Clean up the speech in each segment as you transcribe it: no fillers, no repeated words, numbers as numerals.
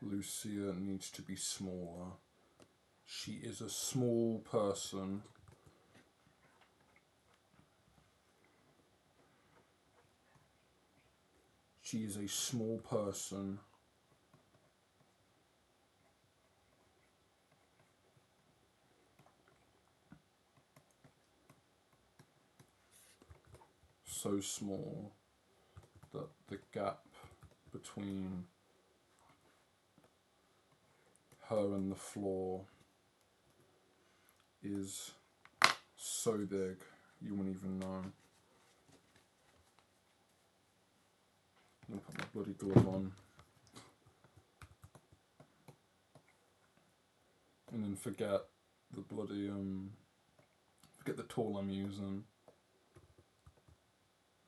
Lucia needs to be smaller. She is a small person. She is a small person. So small that the gap between her and the floor is so big you wouldn't even know. I'm gonna put my bloody glove on. And then forget the bloody forget the tool I'm using.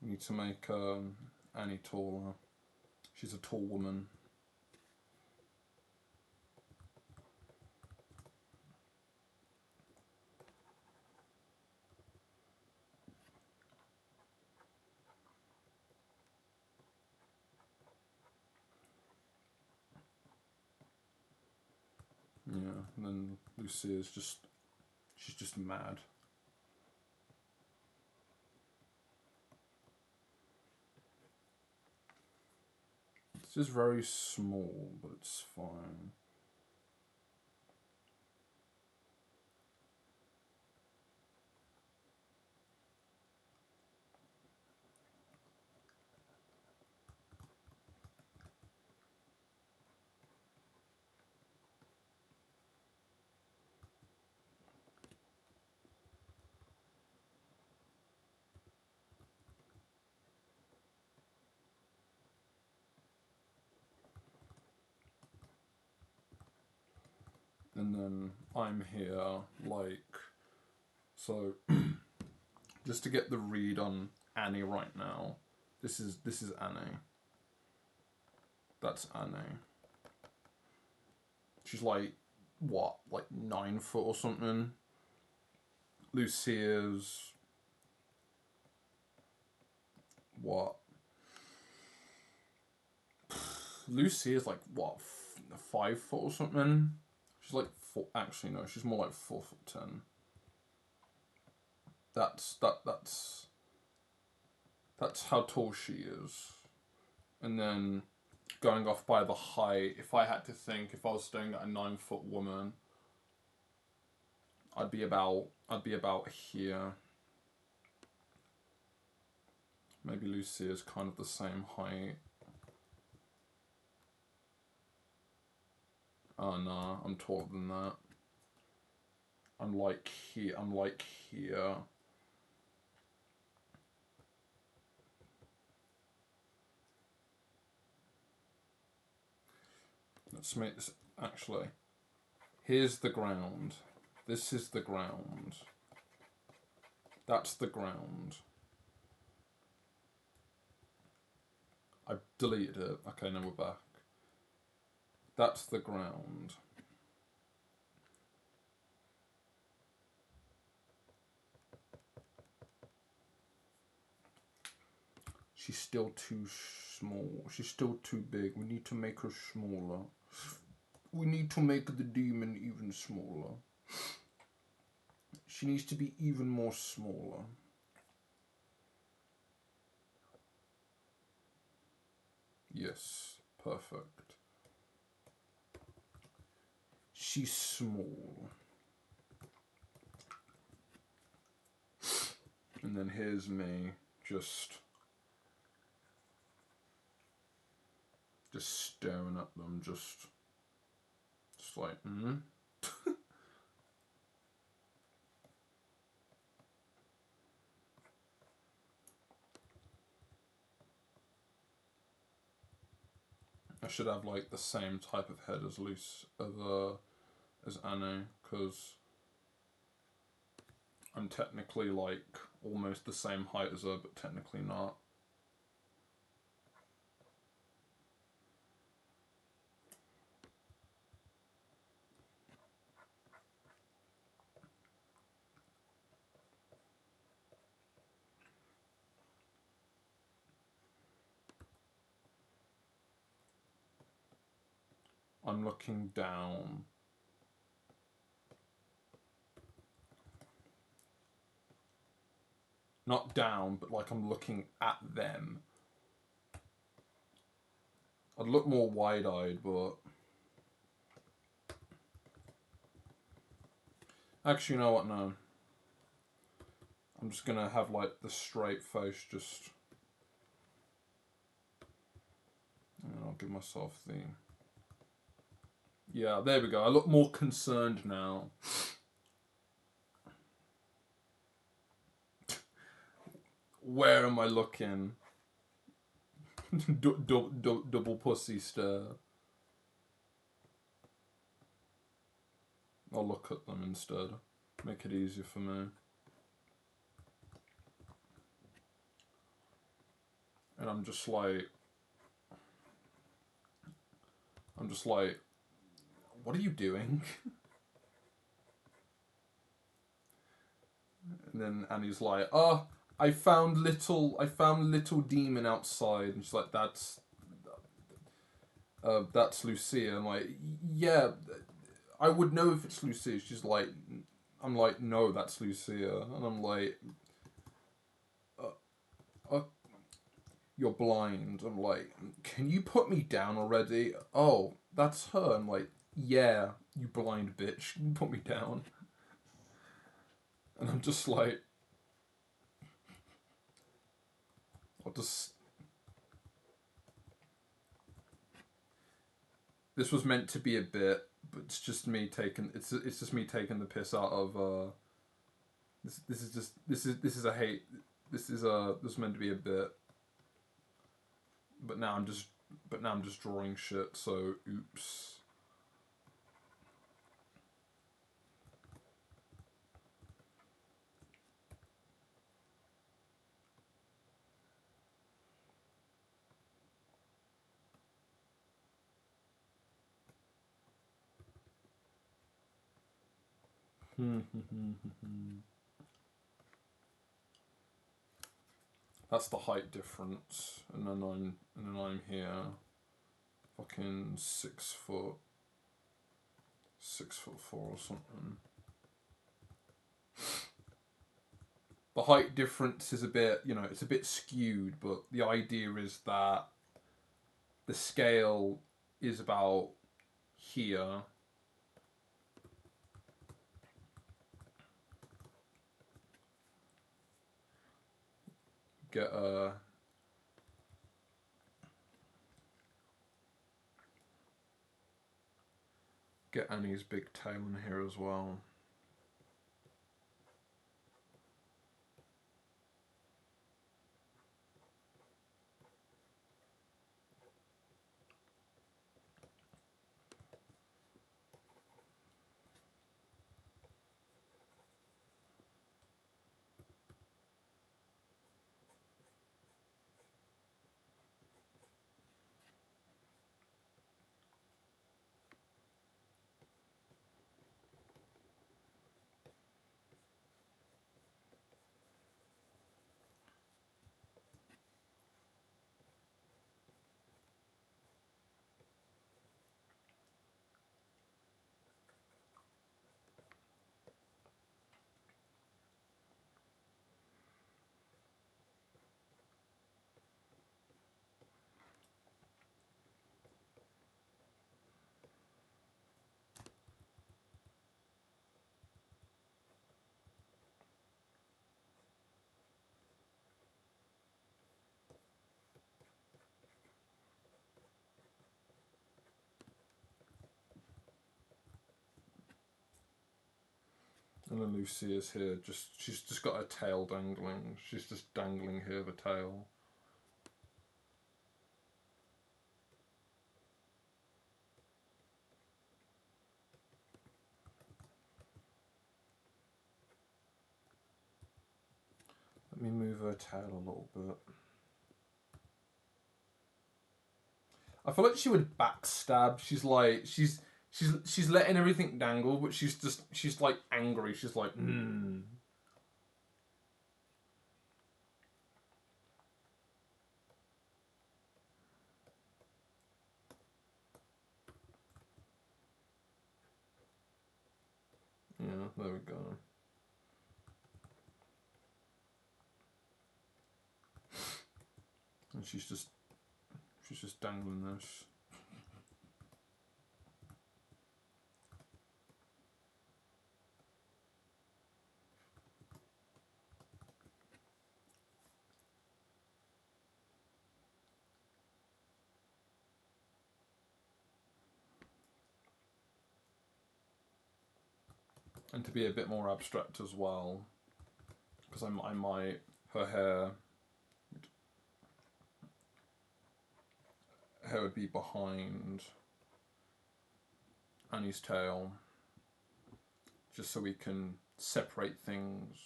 I need to make Annie taller. She's a tall woman. Yeah, and then Lucia's she's just mad. It's just very small, but it's fine. And then I'm here, like, so just to get the read on Annie right now. This is Annie. That's Annie. She's like, what, like 9 foot or something? Lucia's what? Lucia's like what, 5 foot or something? She's like 4. Actually, no, she's more like 4'10". That's how tall she is. And then going off by the height, if I had to think, if I was staring at a 9-foot woman, I'd be about here. Maybe Lucia's kind of the same height. Oh no, I'm taller than that. I'm like here. Let's make this, actually. Here's the ground. This is the ground. That's the ground. I deleted it. Okay, now we're back. That's the ground. She's still too small. She's still too big. We need to make her smaller. We need to make the demon even smaller. She needs to be even more smaller. Yes, perfect. She's small. And then here's me, just staring at them, just like, I should have like the same type of head as as Annie, because I'm technically like almost the same height as her, but technically not. I'm looking down. Not down, but like I'm looking at them. I'd look more wide-eyed, but... Actually, you know what? No. I'm just gonna have like the straight face just... And I'll give myself the... Yeah, there we go. I look more concerned now. Where am I looking? Double pussy stare. I'll look at them instead. Make it easier for me. And I'm just like, what are you doing? And then Annie's like, oh, I found little demon outside. And she's like, that's Lucia. I'm like, yeah, I would know if it's Lucia. She's like, I'm like, no, that's Lucia. And I'm like, you're blind. I'm like, can you put me down already? Oh, that's her. I'm like, yeah, you blind bitch. Put me down. And I'm just like, I'll just... This was meant to be a bit, but it's just me taking... It's just me taking the piss out of... This is a hate... This is meant to be a bit. But now I'm just drawing shit, so oops. That's the height difference, and then I'm here, fucking 6'4" or something. The height difference is a bit, it's a bit skewed, but the idea is that the scale is about here. Get Annie's big tail in here as well. And then Lucia's here, she's just got her tail dangling. She's just dangling here, the tail. Let me move her tail a little bit. I feel like she would backstab. She's like, she's letting everything dangle, but she's like angry. She's like, And she's just dangling this. And to be a bit more abstract as well, because I might, her hair would be behind Annie's tail, just so we can separate things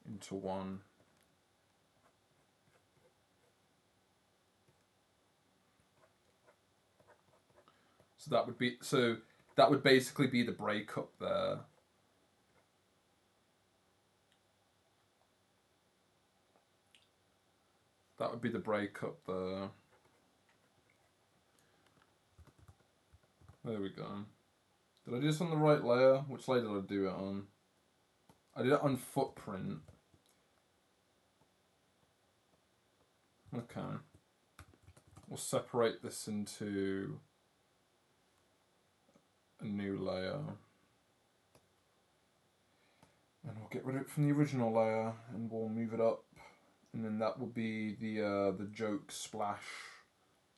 into one. So that would basically be the breakup there. That would be the breakup there. There we go. Did I do this on the right layer? Which layer did I do it on? I did it on footprint. Okay. We'll separate this into a new layer. And we'll get rid of it from the original layer and we'll move it up. And then that will be the joke splash.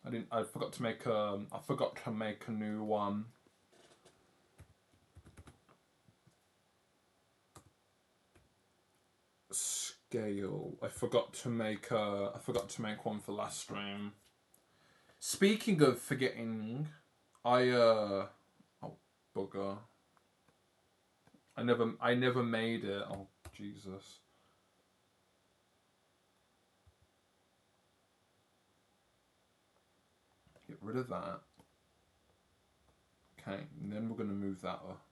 I forgot to make a new one. Scale. I forgot to make one for last stream. Speaking of forgetting, oh bugger. I never made it. Oh Jesus. Get rid of that. Okay, and then we're gonna move that up.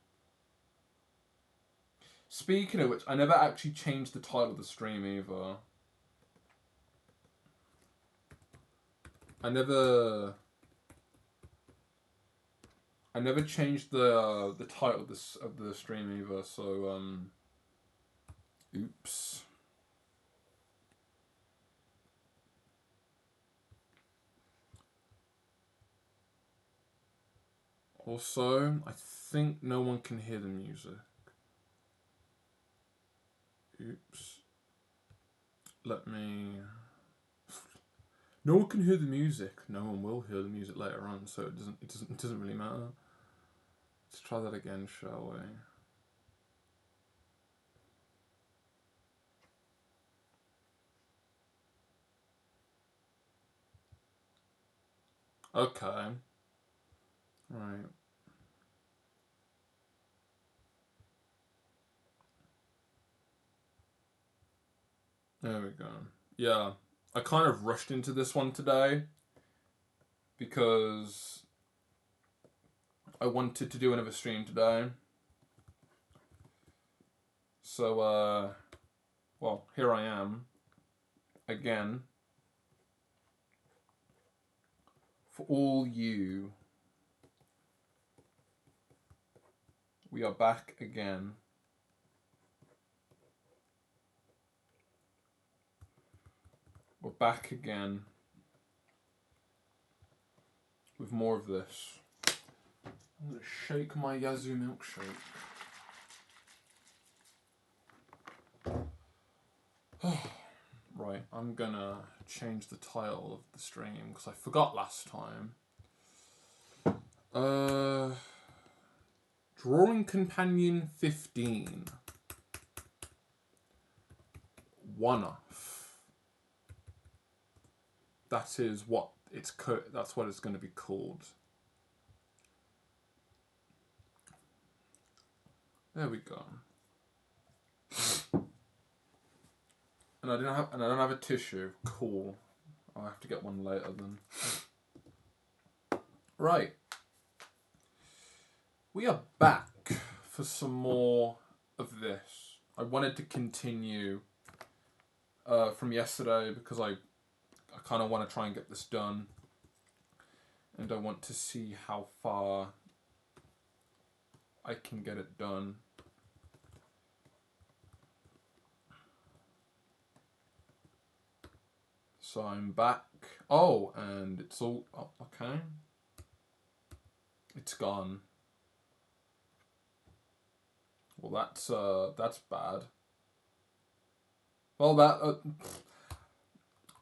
Speaking of which, I never actually changed the title of the stream either. I never changed the title of the stream either, so oops. Also, I think no one can hear the music. Oops. Let me... No one can hear the music. No one will hear the music later on, so it doesn't really matter. Let's try that again, shall we? Okay. Right. There we go. Yeah. I kind of rushed into this one today because I wanted to do another stream today. So, well, here I am again for all you. We are back again. We're back again with more of this. I'm going to shake my Yazoo milkshake. Right, I'm going to change the title of the stream because I forgot last time. Drawing Companion 15. One-off. That is what that's what it's going to be called. There we go. And I don't have a tissue. Cool. I'll have to get one later then. Right. We are back for some more of this. I wanted to continue from yesterday because I kind of want to try and get this done. And I want to see how far I can get it done. So I'm back. Oh, and it's all okay. It's gone. Well, that's bad. Well, that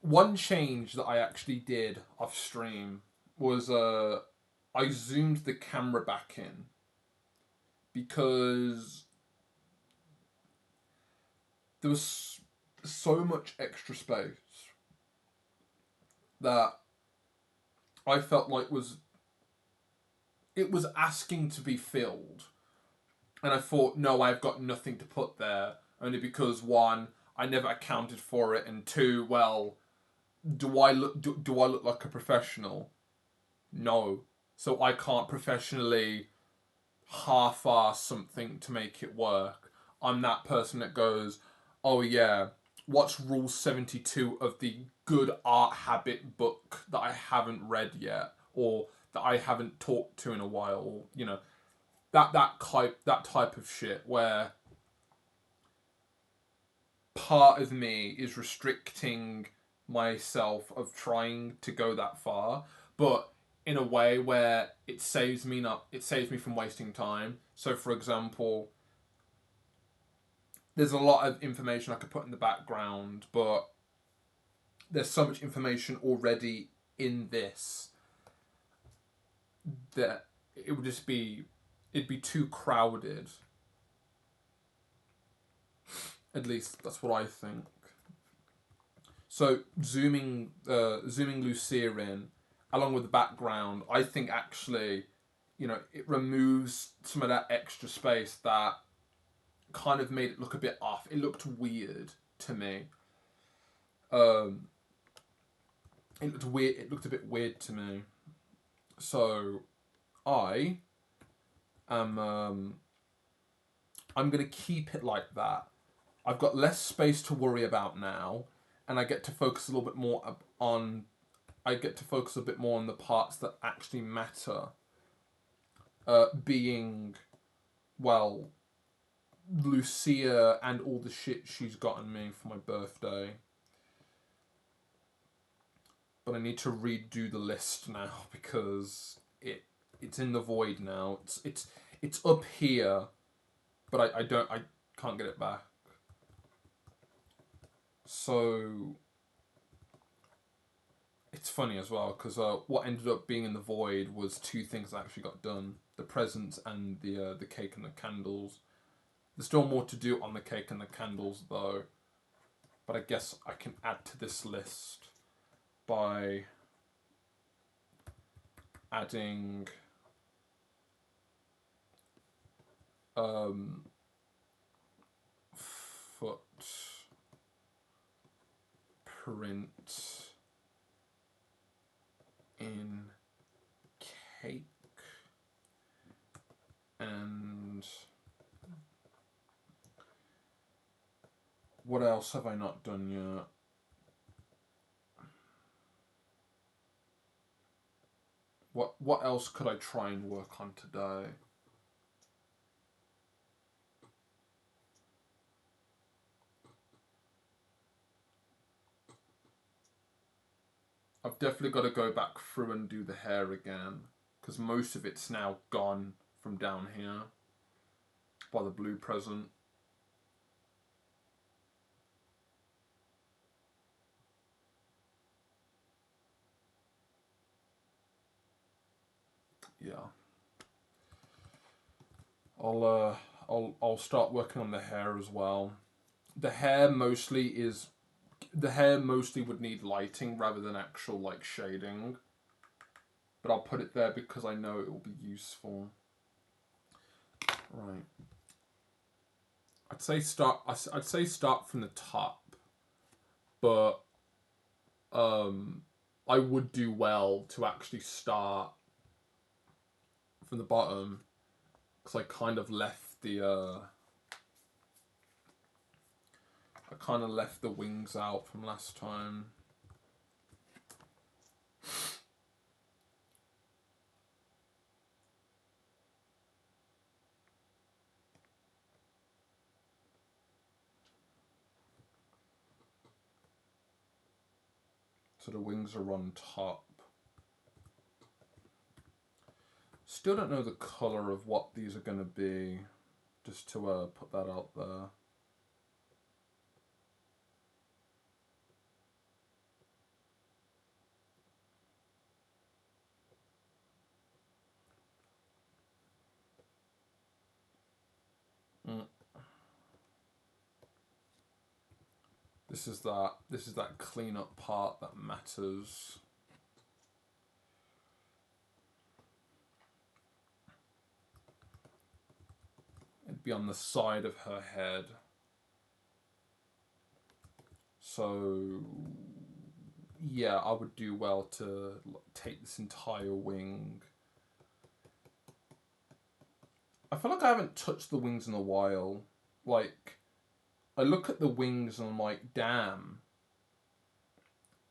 one change that I actually did off stream was I zoomed the camera back in because there was so much extra space that I felt like it was asking to be filled, and I thought, no, I've got nothing to put there, only because one, I never accounted for it, and two, well, do I look like a professional? No, so I can't professionally half-ass something to make it work. I'm that person that goes, oh yeah, what's rule 72 of the good art habit book that I haven't read yet, or that I haven't talked to in a while, or, you know, that type of shit where part of me is restricting myself of trying to go that far, but in a way where it saves me from wasting time. So for example, there's a lot of information I could put in the background, but there's so much information already in this that it'd be too crowded. At least that's what I think. So zooming Lucia in, along with the background, I think actually, it removes some of that extra space that kind of made it look a bit off. It looked weird to me. Um, it looked weird. It looked a bit weird to me. So I am. I'm gonna keep it like that. I've got less space to worry about now, and I get to focus a little bit more on. I get to focus a bit more on the parts that actually matter. Being, well, Lucia and all the shit she's gotten me for my birthday. But I need to redo the list now because it's in the void now. It's up here, but I can't get it back. So it's funny as well because what ended up being in the void was two things that actually got done: the presents and the cake and the candles. There's still more to do on the cake and the candles though, but I guess I can add to this list by adding footprint in cake and what else have I not done yet? What else could I try and work on today? I've definitely got to go back through and do the hair again because most of it's now gone from down here by the blue present. Yeah. I'll start working on the hair as well. The hair mostly would need lighting rather than actual like shading. But I'll put it there because I know it will be useful. Right. I'd say start from the top, but I would do well to actually start from the bottom because I kind of left the wings out from last time. So the wings are on top. Still don't know the colour of what these are going to be. Just to put that out there. This is that clean-up part that matters. It'd be on the side of her head. So yeah, I would do well to take this entire wing. I feel like I haven't touched the wings in a while. Like, I look at the wings and I'm like, damn.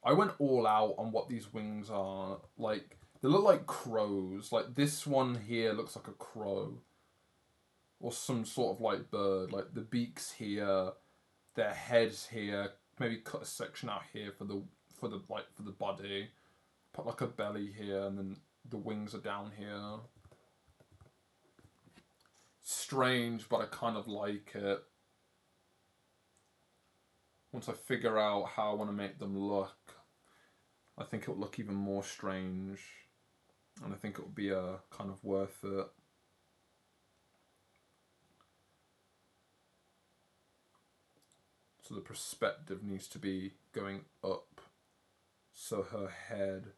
I went all out on what these wings are. Like, they look like crows. Like, this one here looks like a crow. Or some sort of, like, bird. Like, the beak's here. Their head's here. Maybe cut a section out here for the body. Put, like, a belly here, and then the wings are down here. Strange, but I kind of like it. Once I figure out how I want to make them look, I think it'll look even more strange. And I think it'll be kind of worth it. So the perspective needs to be going up. So her head...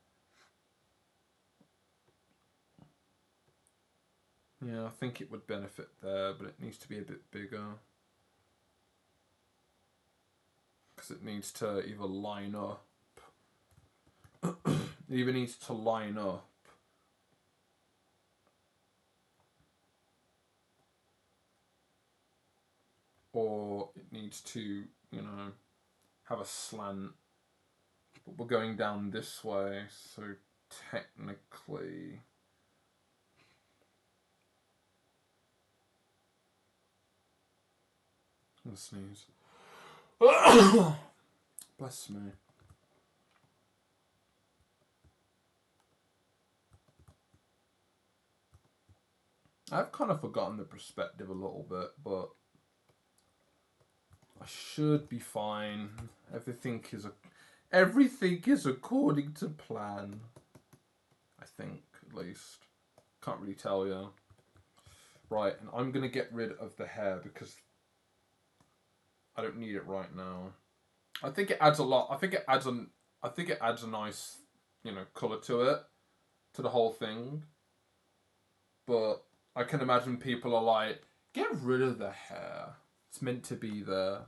Yeah, I think it would benefit there, but it needs to be a bit bigger. Because it needs to either line up. It either needs to line up. Or it needs to, you know, have a slant. But we're going down this way, so technically... I'm gonna sneeze. Bless me. I've kind of forgotten the perspective a little bit, but I should be fine. Everything is according to plan. I think, at least. Can't really tell you. Right, and I'm gonna get rid of the hair because I don't need it right now. I think it adds a lot. I think it adds a nice, you know, colour to it, to the whole thing. But I can imagine people are like, get rid of the hair. It's meant to be there.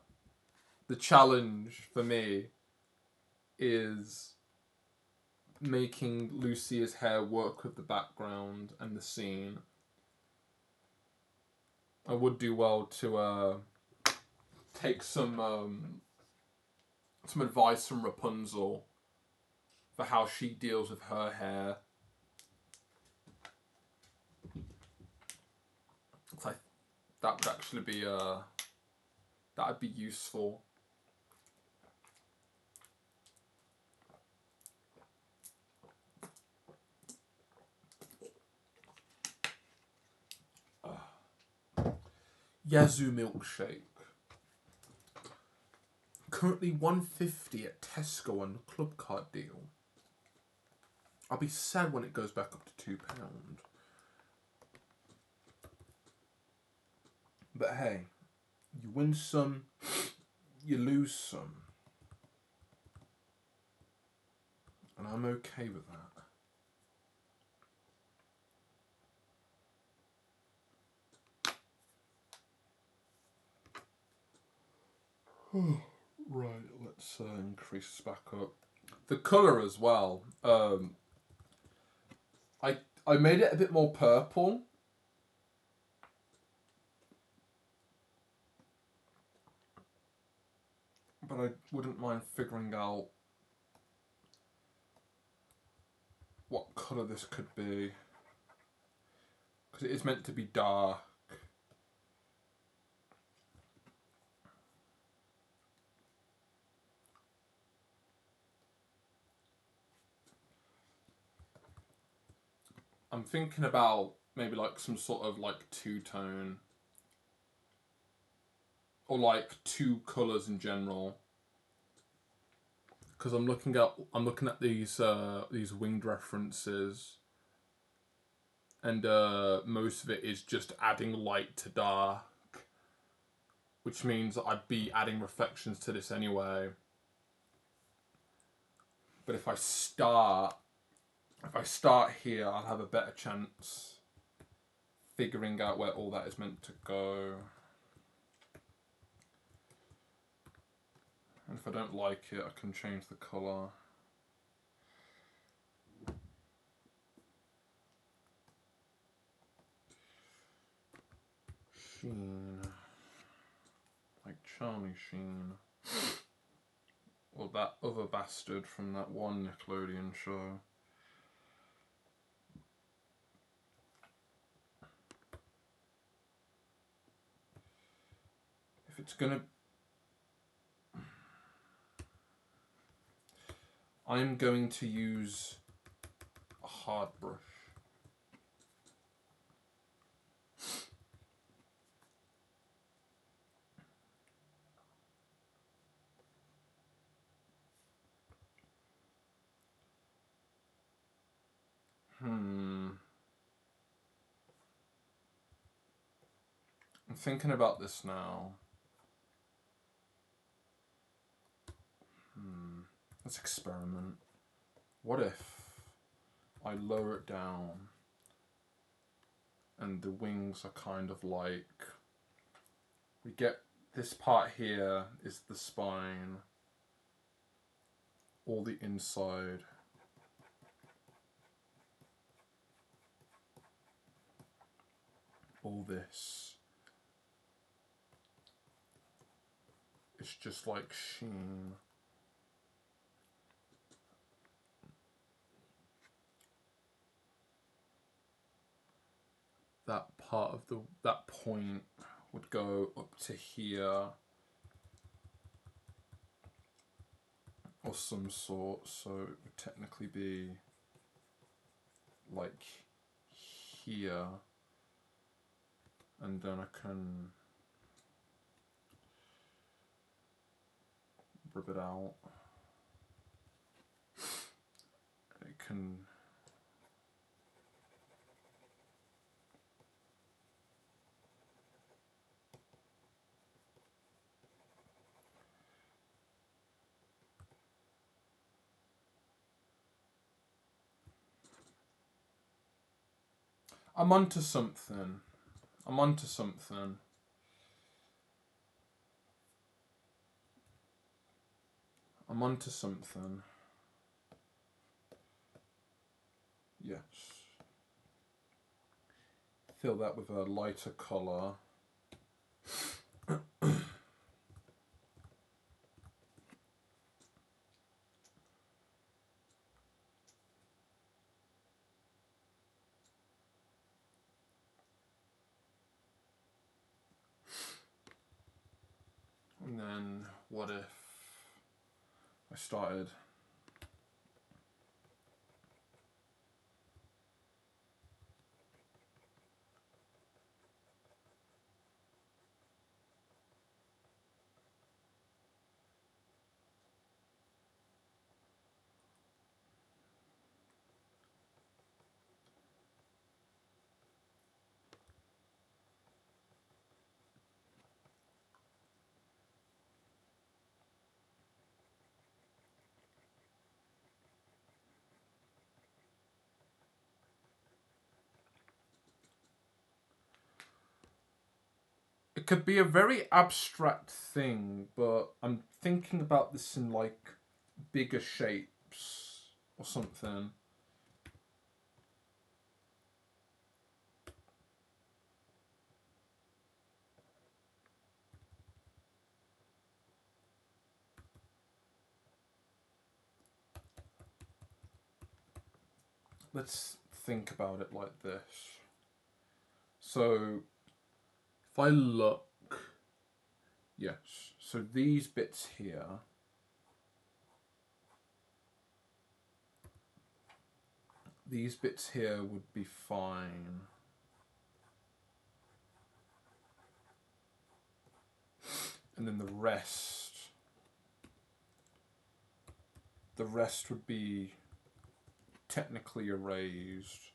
The challenge for me is making Lucia's hair work with the background and the scene. I would do well to take some advice from Rapunzel for how she deals with her hair. That would actually be that'd be useful. Yazoo milkshake. Currently $1.50 at Tesco on the club card deal. I'll be sad when it goes back up to £2. But hey, you win some, you lose some. And I'm okay with that. Right, let's increase this back up. The colour as well. I made it a bit more purple. But I wouldn't mind figuring out what colour this could be. Because it is meant to be dark. I'm thinking about maybe like some sort of like two-tone or like two colours in general. Because I'm looking at these winged references, and most of it is just adding light to dark, which means I'd be adding reflections to this anyway. But if I start here, I'll have a better chance figuring out where all that is meant to go. And if I don't like it, I can change the colour. Sheen. Like Charlie Sheen. Or that other bastard from that one Nickelodeon show. If it's gonna... I'm going to use a hard brush. I'm thinking about this now. Let's experiment. What if I lower it down and the wings are kind of like... We get this part here is the spine, all the inside. All this. It's just like sheen. That part of that point would go up to here, or some sort, so it would technically be like here, and then I can rip it out. It can... I'm onto something. I'm onto something. I'm onto something. Yes. Fill that with a lighter colour. And then what if I started it could be a very abstract thing, but I'm thinking about this in like bigger shapes or something. Let's think about it like this. So if I look, yes, so these bits here, these bits here would be fine. And then the rest would be technically erased.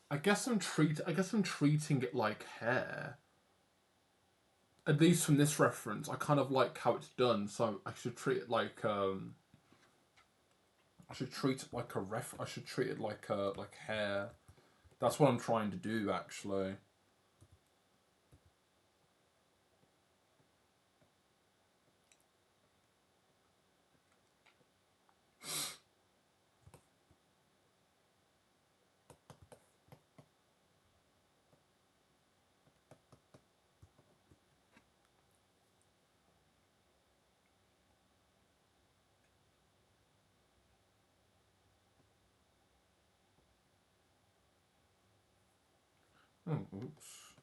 I guess I'm treating it like hair. At least from this reference, I kind of like how it's done, so I should treat it like I should treat it like I should treat it like hair. That's what I'm trying to do, actually. Oh, oops.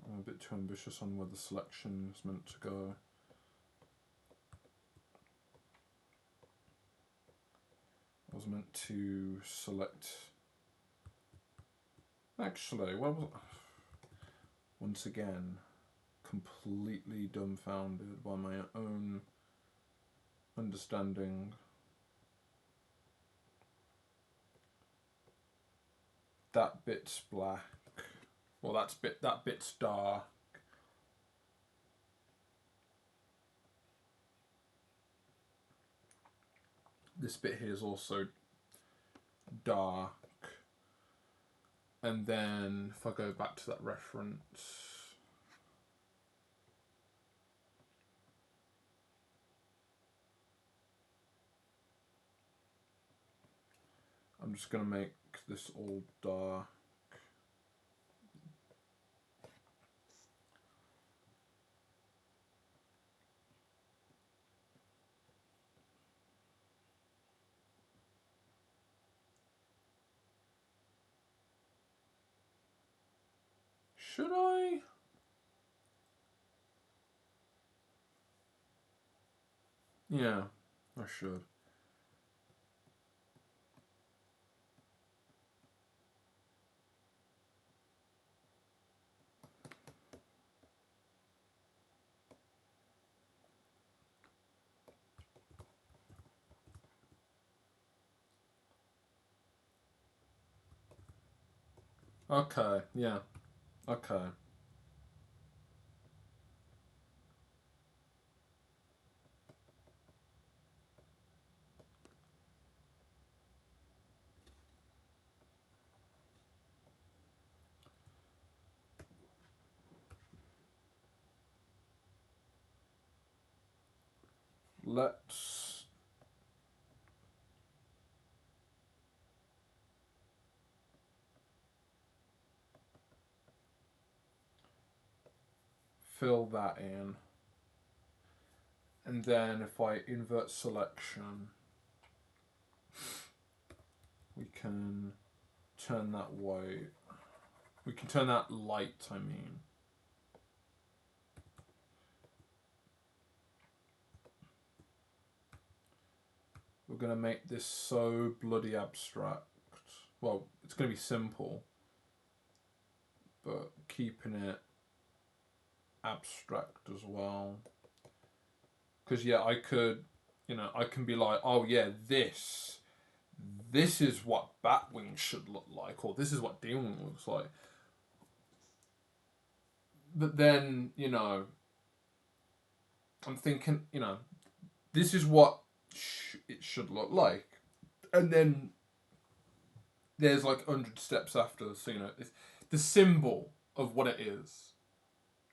I'm a bit too ambitious on where the selection is meant to go. I was meant to select... Actually, what was... Once again, completely dumbfounded by my own understanding. That bit's black. Well, that bit's dark. This bit here is also dark. And then if I go back to that reference, I'm just going to make this all dark. Should I? Yeah, I should. Okay, yeah. Okay. Let's fill that in. And then if I invert selection, we can turn that white. We can turn that light, I mean. We're going to make this so bloody abstract. Well, it's going to be simple, but keeping it abstract as well. Because, yeah, I could, I can be like, oh, yeah, this this is what Batwing should look like, or this is what Demonwing looks like. But then, I'm thinking, this is what it should look like. And then there's like 100 steps after, so, it's the symbol of what it is.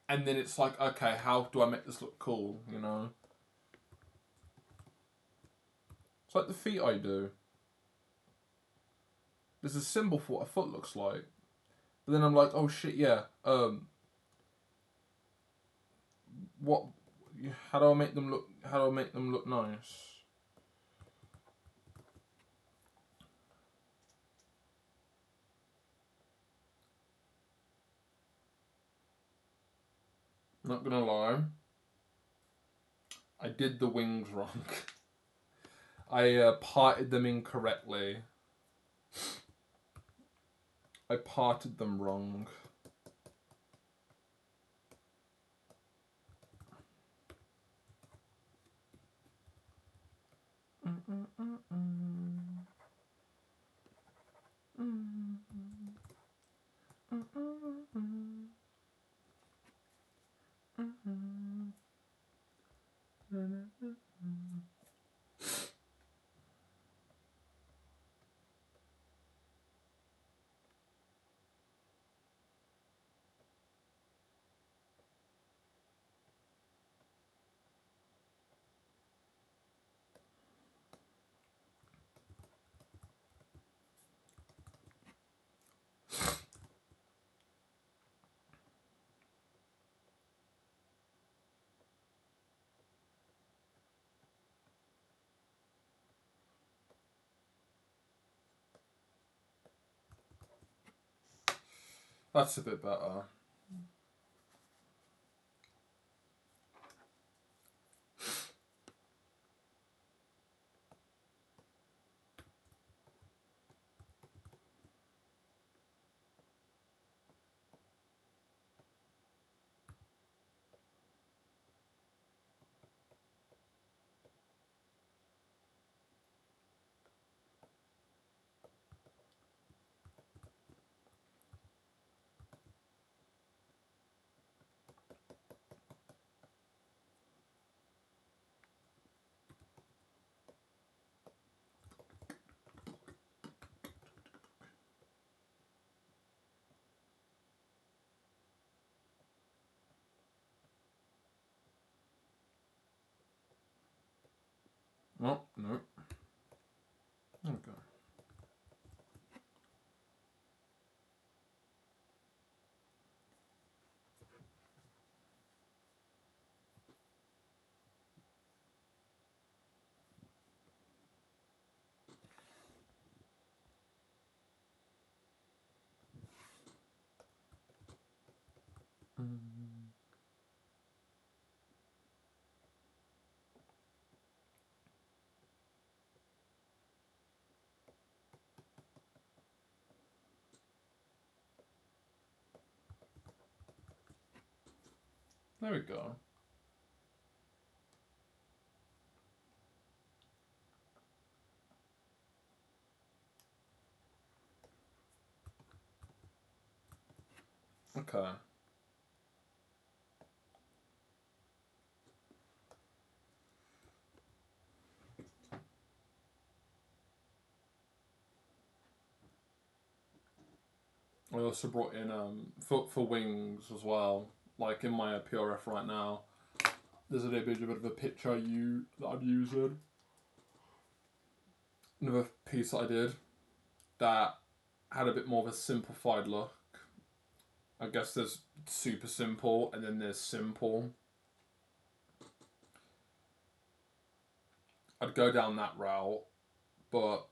And then it's like, okay, how do I make this look cool, It's like the feet I do. There's a symbol for what a foot looks like. But then I'm like, oh shit, yeah. What? How do I make them look? How do I make them look nice? Not gonna lie, I did the wings wrong. I parted them incorrectly. I parted them wrong. That's a bit better. Oh, no. Okay. There we go. Okay. I also brought in for wings as well. Like in my PRF right now, there's a bit of a picture that I'm using. Another piece that I did that had a bit more of a simplified look. I guess there's super simple and then there's simple. I'd go down that route, but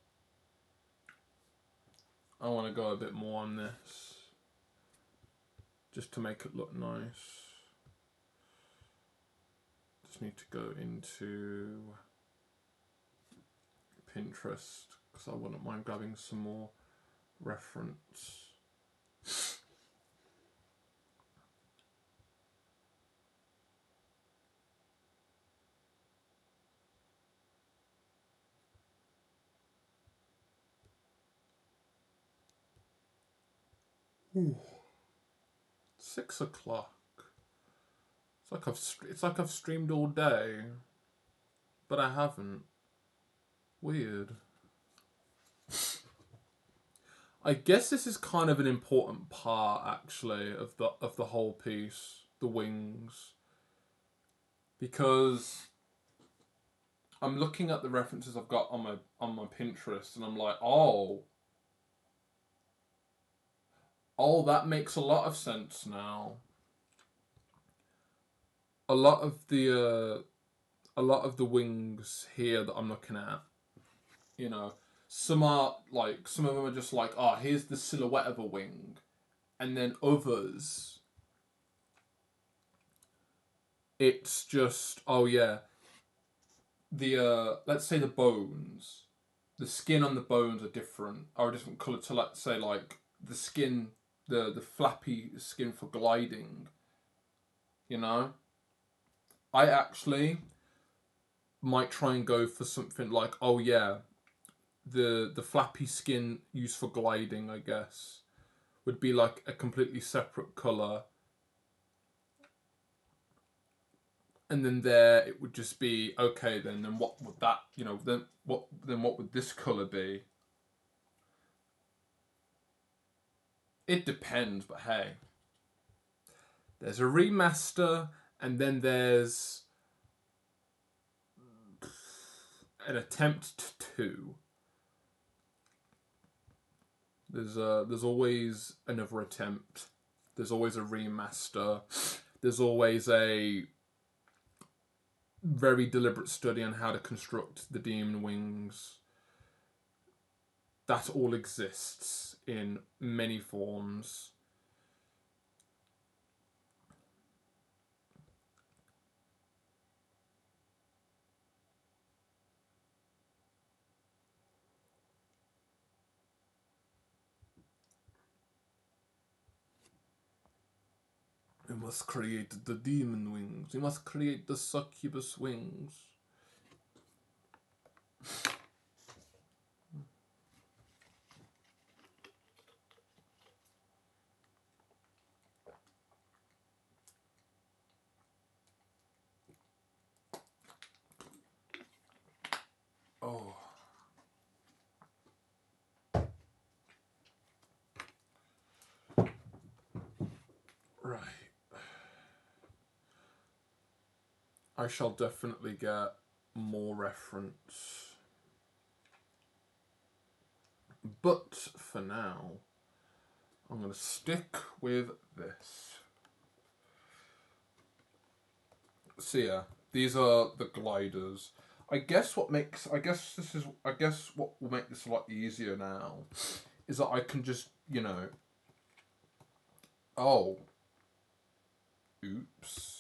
I want to go a bit more on this just to make it look nice. Just need to go into Pinterest because I wouldn't mind grabbing some more reference. Ooh. 6 o'clock. It's like I've streamed all day, but I haven't. Weird. I guess this is kind of an important part, actually, of the whole piece, the wings, because I'm looking at the references I've got on my Pinterest, and I'm like, oh, that makes a lot of sense now. A lot of the wings here that I'm looking at, some of them are just like, oh, here's the silhouette of a wing, and then others, it's just, oh yeah, the let's say the bones, the skin on the bones are a different color to, let's say, like the skin, the flappy skin for gliding. I actually might try and go for something like, oh yeah, the flappy skin used for gliding, I guess, would be like a completely separate color, and then there it would just be, okay, then what would that, then what would this color be? It depends, but hey, there's a remaster, and then there's an attempt to. There's always another attempt. There's always a remaster. There's always a very deliberate study on how to construct the demon wings. That all exists in many forms. We must create the demon wings. We must create the succubus wings. Oh. Right. I shall definitely get more reference. But for now, I'm going to stick with this. So yeah, these are the gliders. I guess what will make this a lot easier now is that I can just, oh, oops.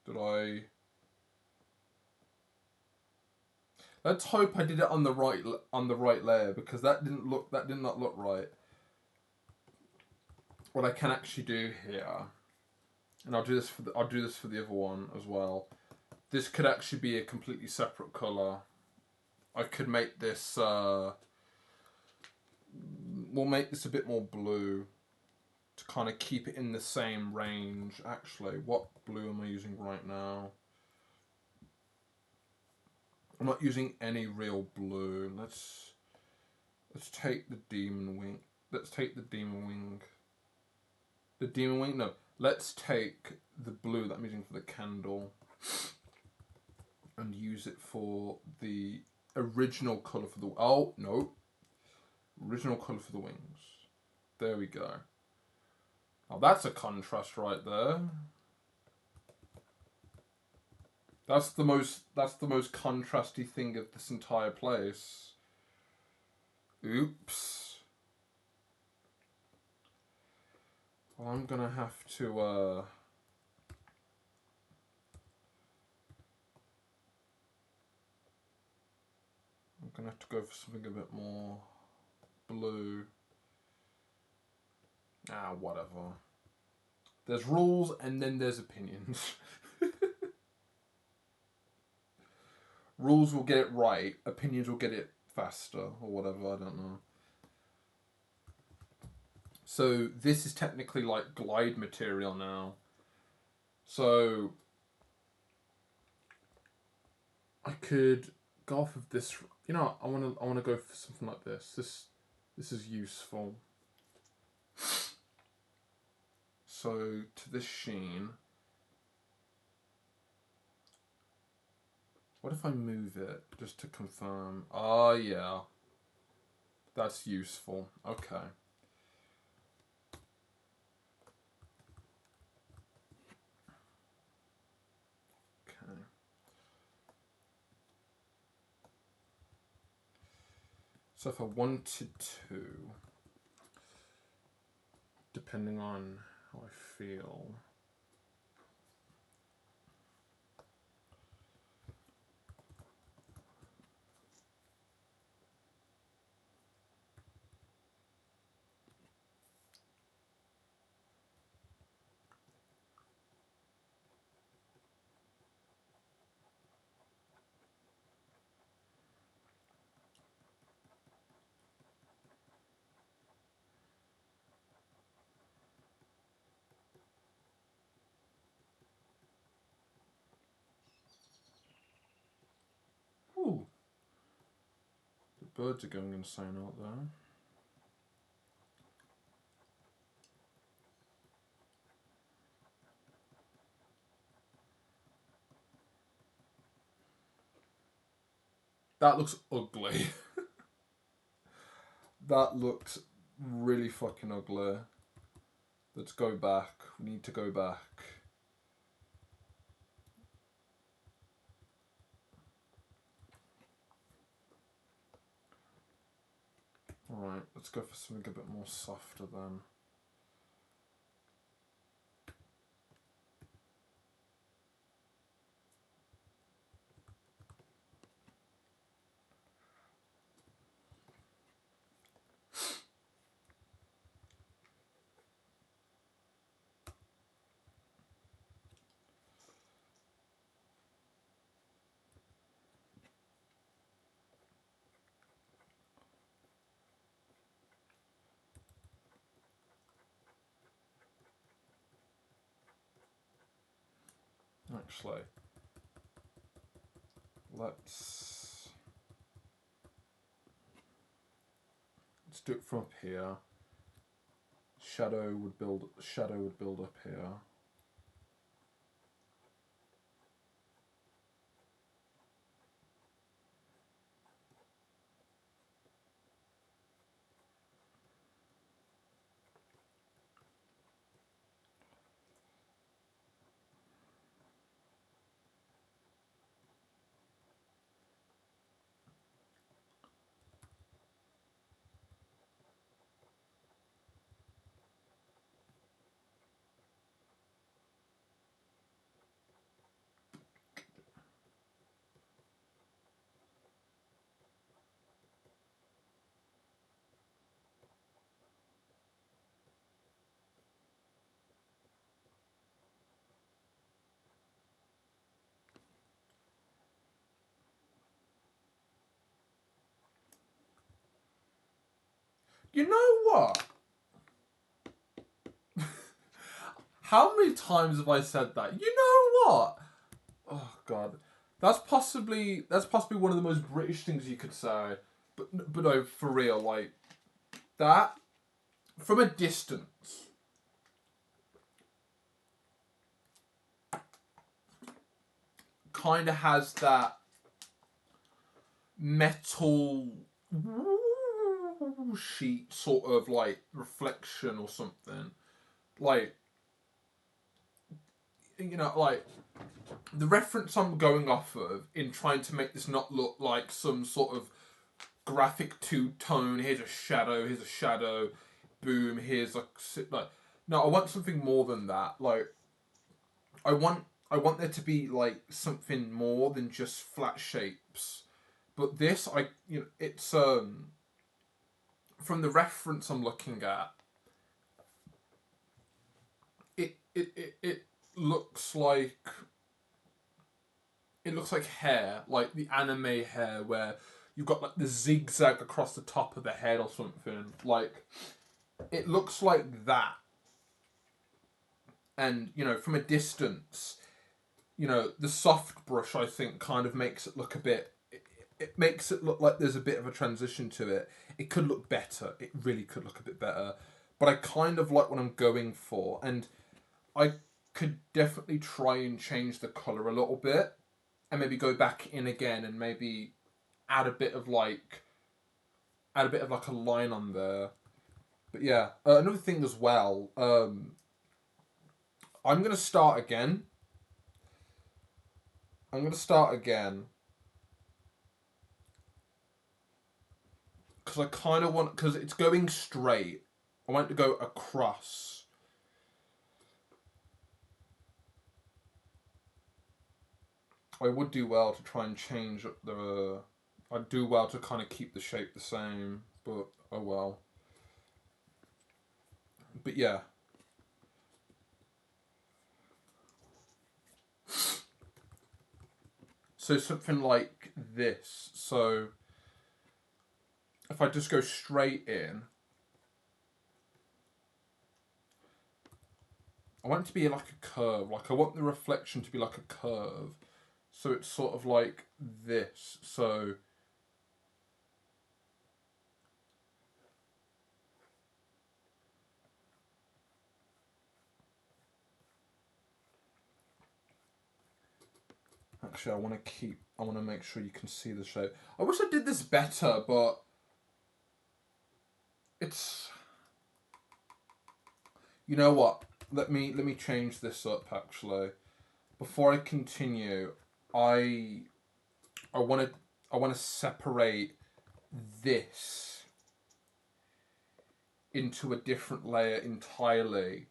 Did I? Let's hope I did it on the right layer, because that did not look right. What I can actually do here, and I'll do this for the other one as well. This could actually be a completely separate color. I could make this. We'll make this a bit more blue to kind of keep it in the same range. Actually, what blue am I using right now? I'm not using any real blue. Let's take the demon wing. Let's take the demon wing. The demon wing? No. Let's take the blue that I'm using for the candle and use it for the original colour for the... Oh, no. Original colour for the wings. There we go. Now that's a contrast right there. That's the most contrasty thing of this entire place. Oops. Well, I'm gonna have to go for something a bit more blue. Whatever. There's rules and then there's opinions. Rules will get it right, opinions will get it faster, or whatever, I don't know. So this is technically like glide material now. So I could go off of this. You know, I wanna go for something like this. This is useful. So to this sheen, what if I move it just to confirm? Oh yeah, that's useful. Okay. Okay. So if I wanted to, depending on how I feel. Ooh, the birds are going insane out there. That looks ugly. That looks really fucking ugly. Let's go back. We need to go back. Alright, let's go for something a bit more softer then. Actually, let's do it from up here. Shadow would build up here. You know what? How many times have I said that? You know what? Oh god, that's possibly one of the most British things you could say. But no, for real, like that from a distance. Kind of has that metal sheet sort of like reflection or something. Like, you know, like the reference I'm going off of in trying to make this not look like some sort of graphic two-tone. Here's a shadow, boom. Here's like no. I want something more than that. Like, I want there to be like something more than just flat shapes. But this, it's from the reference I'm looking at, it looks like hair, like the anime hair, where you've got like the zigzag across the top of the head or something. Like it looks like that. And, you know, from a distance, you know, the soft brush, I think, kind of makes it look a bit... It makes it look like there's a bit of a transition to it. It could look better. It really could look a bit better. But I kind of like what I'm going for. And I could definitely try and change the colour a little bit. And maybe go back in again and maybe add a bit of like... Add a bit of like a line on there. But yeah, another thing as well. I'm going to start again. Because I kind of want... Because it's going straight. I want it to go across. I would do well to try and change up the... I'd do well to kind of keep the shape the same. But, oh well. But yeah. So something like this. So if I just go straight in, I want it to be like a curve. Like I want the reflection to be like a curve. So it's sort of like this. So actually I want to make sure you can see the shape. I wish I did this better, but it's... You know what? Let me change this up actually. Before I continue, I want to separate this into a different layer entirely.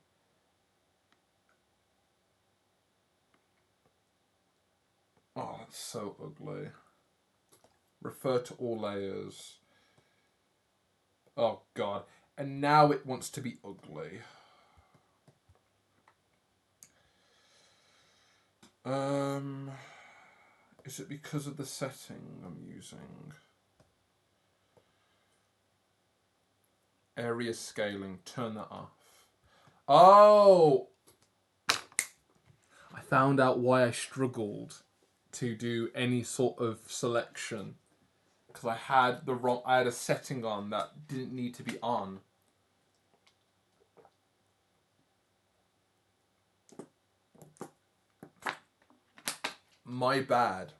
Oh, that's so ugly. Refer to all layers. Oh god. And now it wants to be ugly. Is it because of the setting I'm using? Area scaling, turn that off. Oh! I found out why I struggled to do any sort of selection. Because I had a setting on that didn't need to be on. My bad.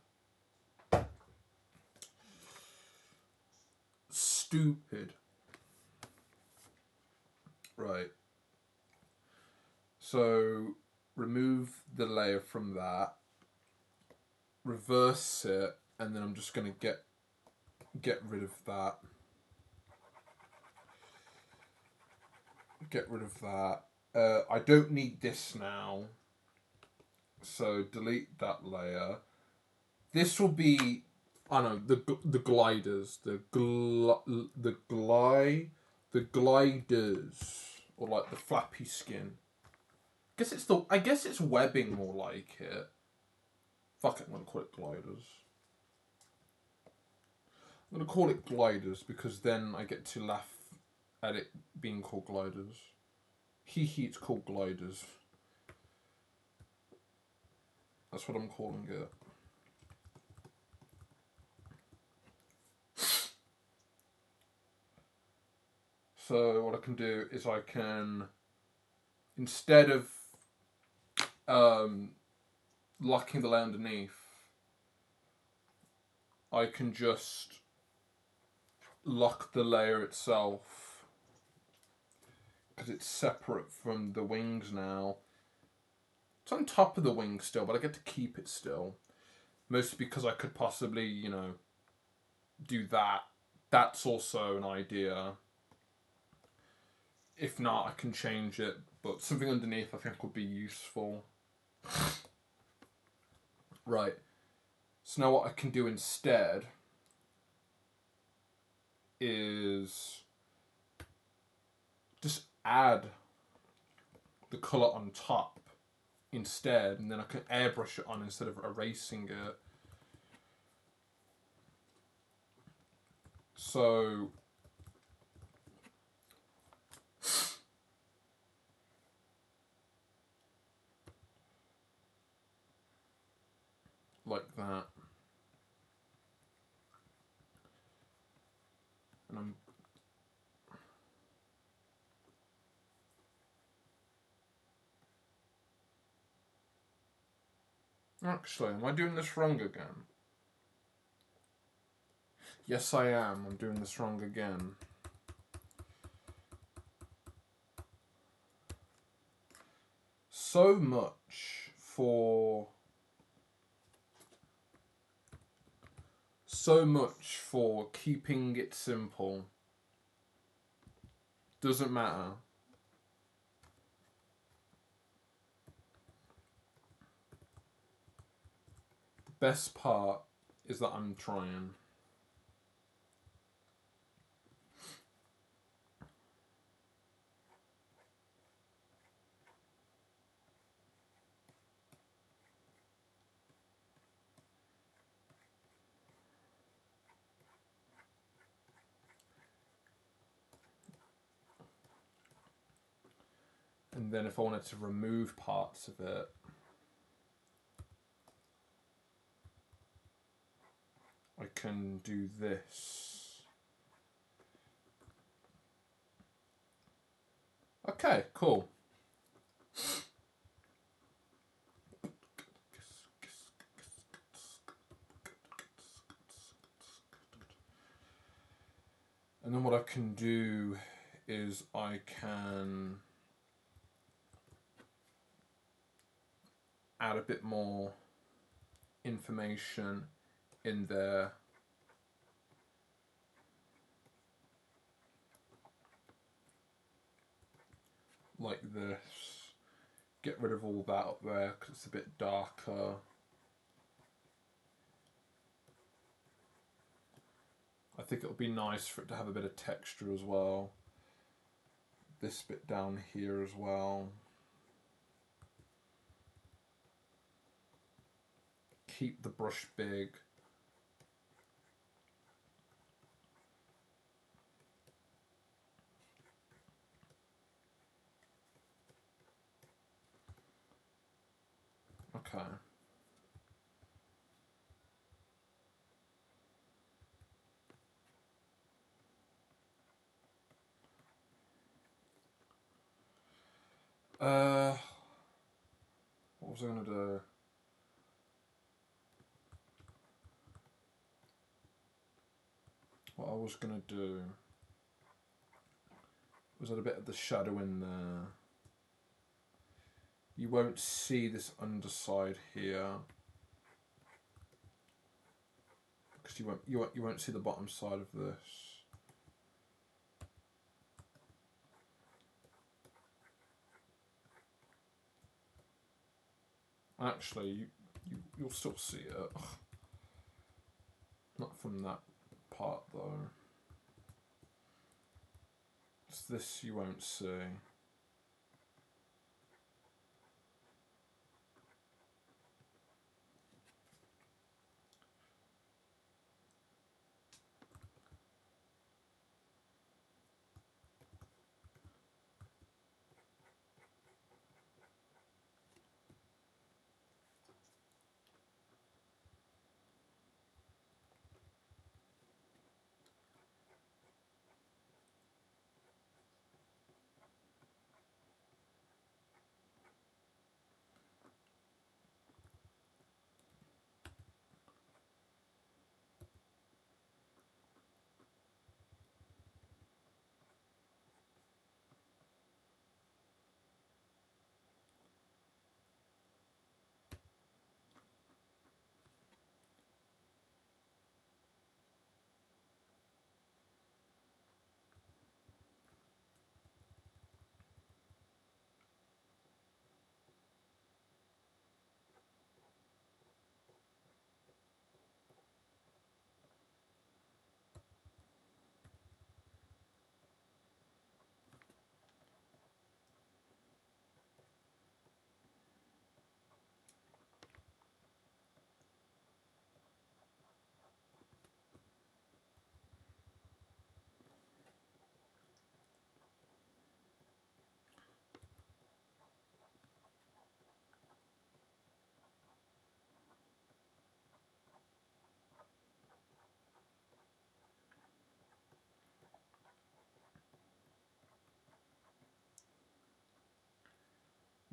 Stupid. Right. So remove the layer from that. Reverse it, and then I'm just gonna get rid of that. Get rid of that. I don't need this now. So delete that layer. This will be, I don't know, the gliders, the gliders, or like the flappy skin. I guess it's webbing more like it. Fuck it, I'm gonna call it gliders. I'm gonna call it gliders because then I get to laugh at it being called gliders. Hee, it's called gliders. That's what I'm calling it. So what I can do is I can, instead of locking the layer underneath, I can just lock the layer itself because it's separate from the wings now. It's on top of the wings still, but I get to keep it still. Mostly because I could possibly, you know, do that. That's also an idea. If not, I can change it, but something underneath I think would be useful. Right. So now what I can do instead is just add the colour on top instead, and then I can airbrush it on instead of erasing it. So like that. And I'm actually, am I doing this wrong again? Yes, I am. I'm doing this wrong again. So much for keeping it simple. Doesn't matter. The best part is that I'm trying. And then if I wanted to remove parts of it, I can do this. Okay, cool. And then what I can do is I can add a bit more information in there. Like this. Get rid of all that up there because it's a bit darker. I think it'll be nice for it to have a bit of texture as well. This bit down here as well. Keep the brush big. Okay. What was I gonna do? What I was gonna do was add a bit of the shadow in there. You won't see this underside here because you won't see the bottom side of this. Actually, you'll still see it. Not from that part though. It's this you won't see.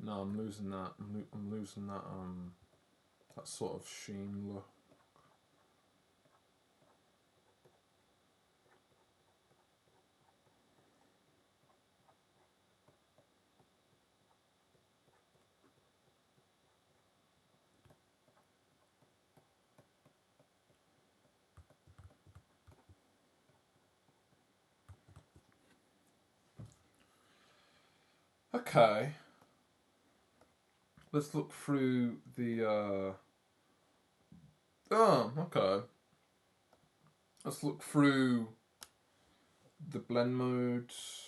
No, I'm losing that. I'm losing that that sort of sheen look. Okay. Let's look through the oh, okay. Let's look through the blend modes.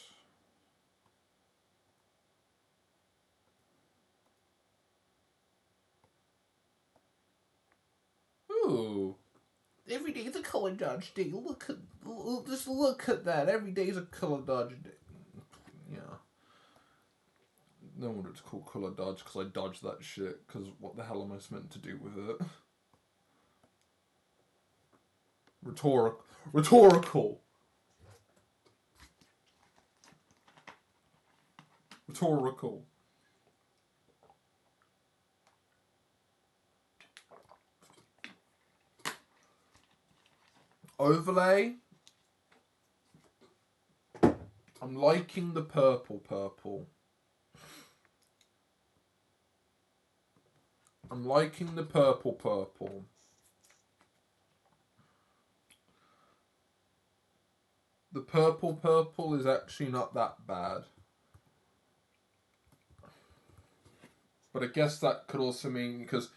Ooh. Every day's a color dodge day. Just look at that. Every day's a color dodge day. Yeah. No wonder it's called color dodge, because I dodge that shit, because what the hell am I meant to do with it? Rhetorical. Overlay. I'm liking the purple. I'm liking the purple. The purple is actually not that bad. But I guess that could also mean, because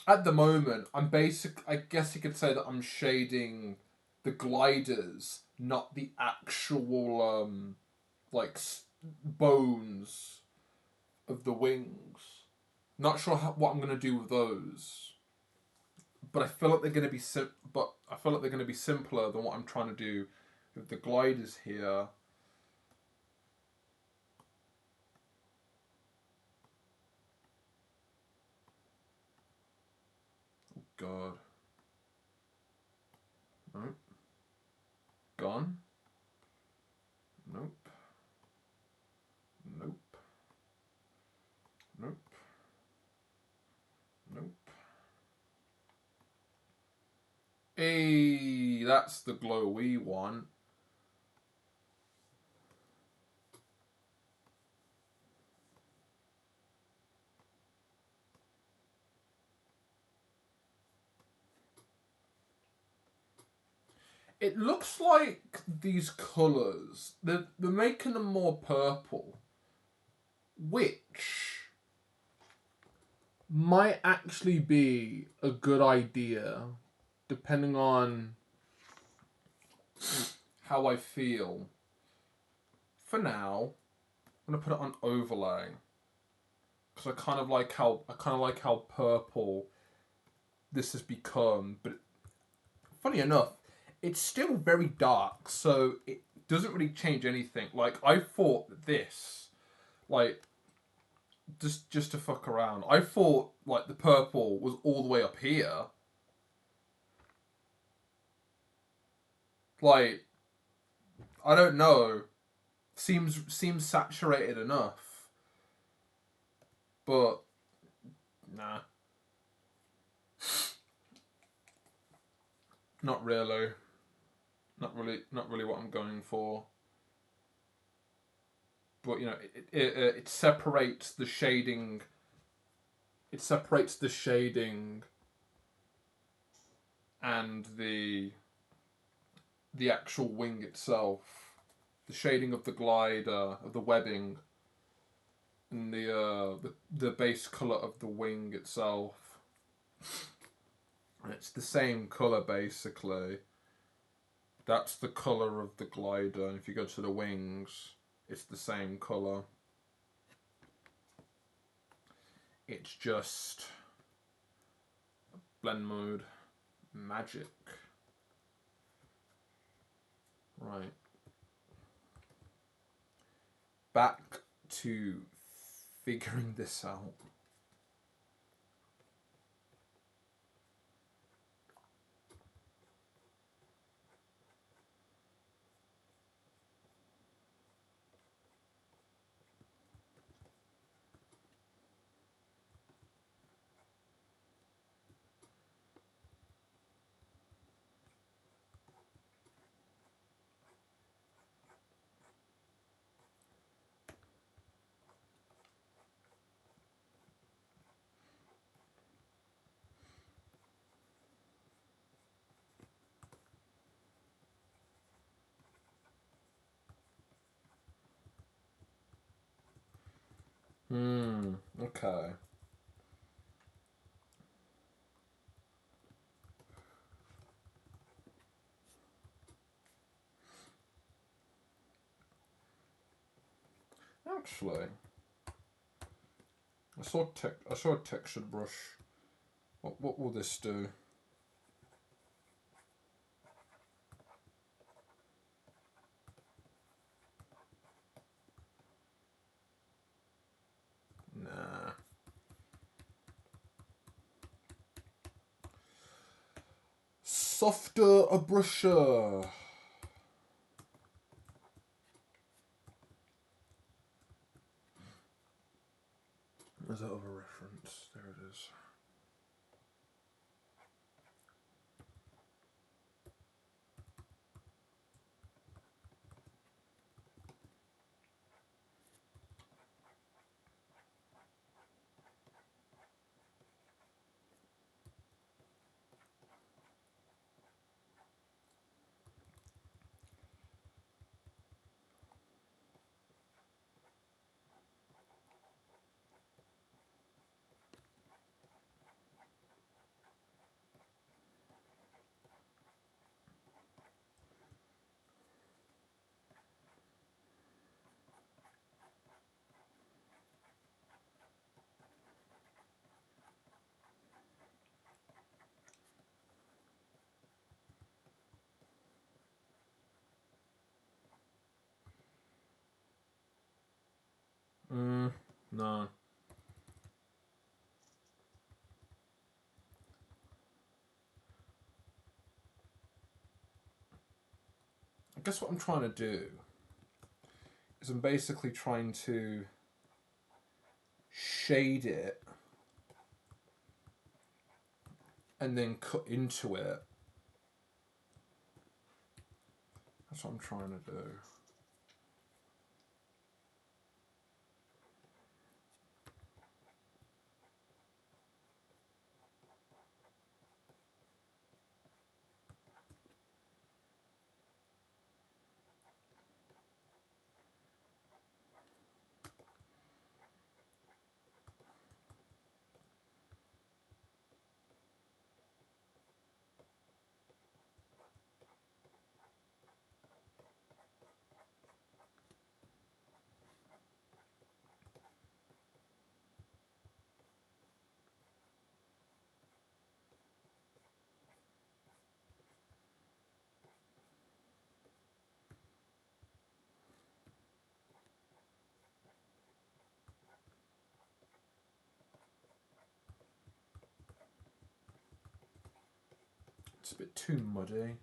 at the moment, I guess you could say that I'm shading the gliders, not the actual, like, bones of the wings. Not sure what I'm going to do with those. But I feel like they're going to be simpler than what I'm trying to do with the gliders here. Oh God. Nope. Gone. Nope. Nope. Nope. Nope. Hey, that's the glowy one. It looks like these colours, they're making them more purple, which might actually be a good idea, depending on how I feel. For now, I'm gonna put it on overlay, because I kind of like how purple this has become. But funny enough, it's still very dark, so it doesn't really change anything. Like, I thought that this, like, just to fuck around, I thought like the purple was all the way up here. Like, I don't know. Seems saturated enough, but nah, not really. Not really what I'm going for. But you know, it separates the shading. It separates the shading and the actual wing itself. The shading of the glider, of the webbing, and the base color of the wing itself. It's the same color basically. That's the color of the glider, and if you go to the wings, it's the same color. It's just blend mode magic. Right. Back to figuring this out. Okay. Actually, I saw a textured brush. What will this do? Nah. Softer a brusher. There's that other reference. There it is. No. I guess what I'm trying to do is I'm basically trying to shade it and then cut into it. That's what I'm trying to do. It's a bit too muddy.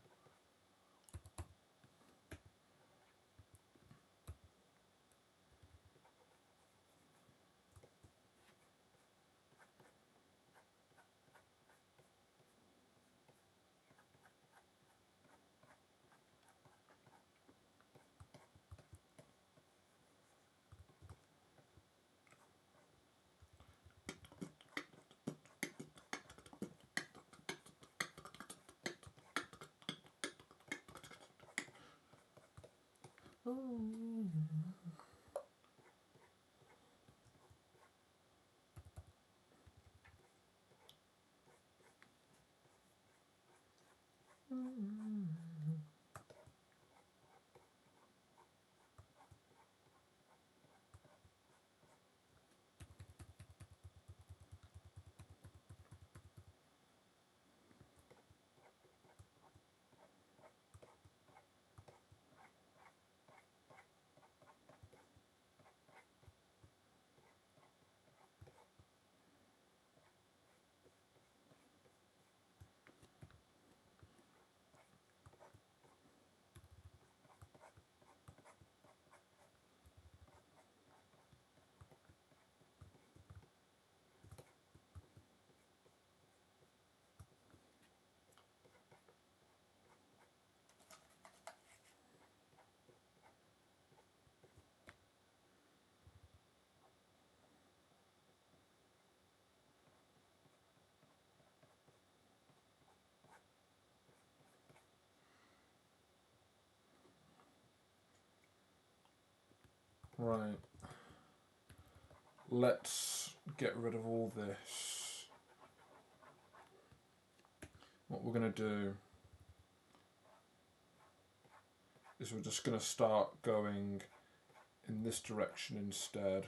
Right. let's get rid of all this. What we're going to do is we're just going to start going in this direction instead.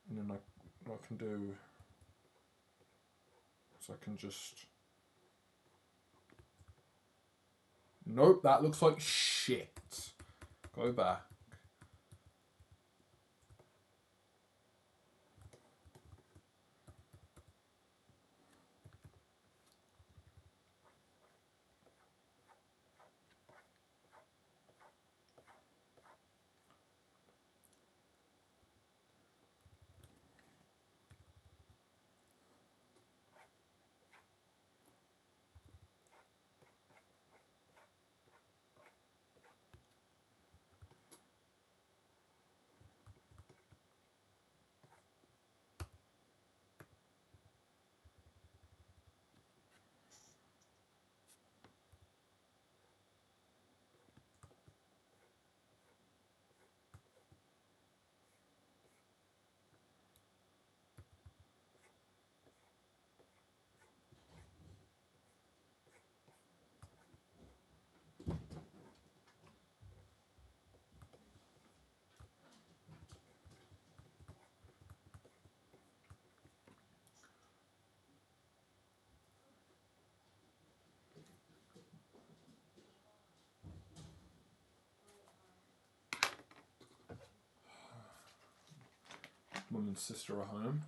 And then what I can do is I can just... Nope, that looks like shit. Go back. Mum and sister are home.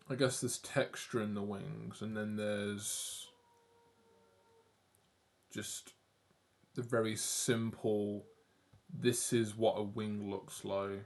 I guess there's texture in the wings, and then there's just the very simple, this is what a wing looks like.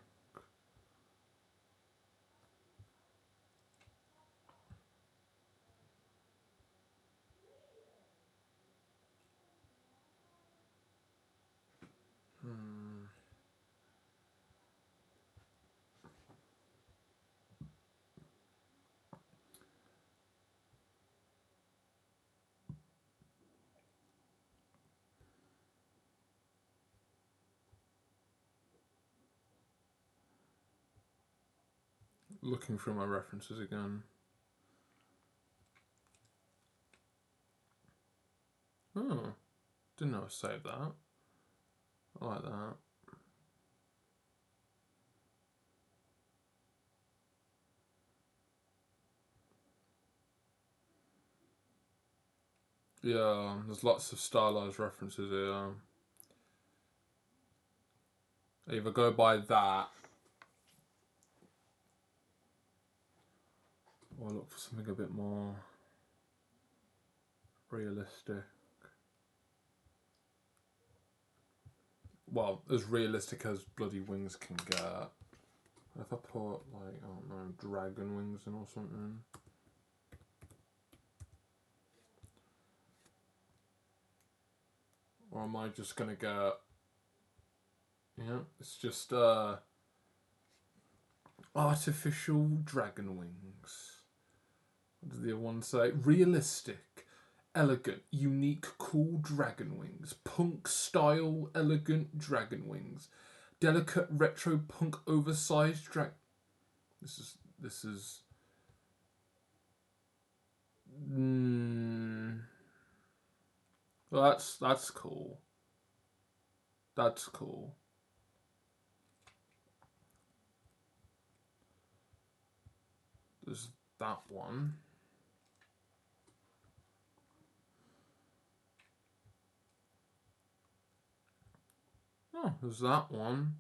Looking through my references again. Oh, didn't know I saved that. I like that. Yeah, there's lots of stylized references here. I either go by that or look for something a bit more realistic. Well, as realistic as bloody wings can get. If I put, like, I don't know, dragon wings in or something. Or am I just gonna get... Yeah, it's just artificial dragon wings. What does the other one say? Realistic, elegant, unique, cool dragon wings. Punk style, elegant dragon wings. Delicate retro punk oversized This is well, that's cool. That's cool. There's that one. Oh, there's that one.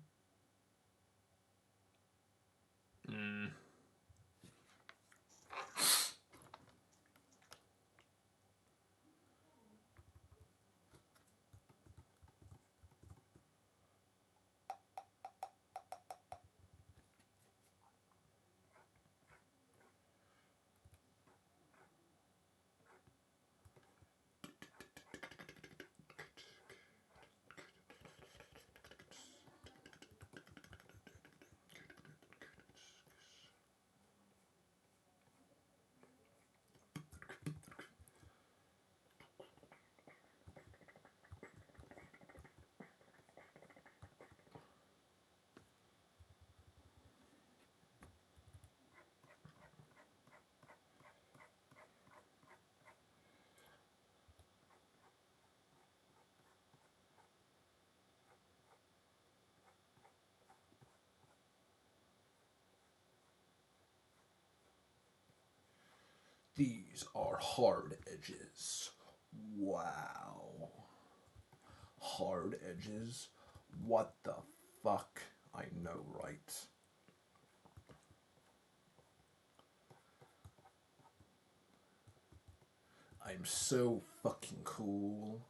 These are hard edges. Wow. Hard edges? What the fuck? I know, right? I'm so fucking cool.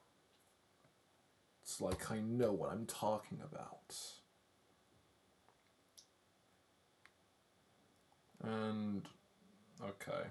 It's like I know what I'm talking about. And okay.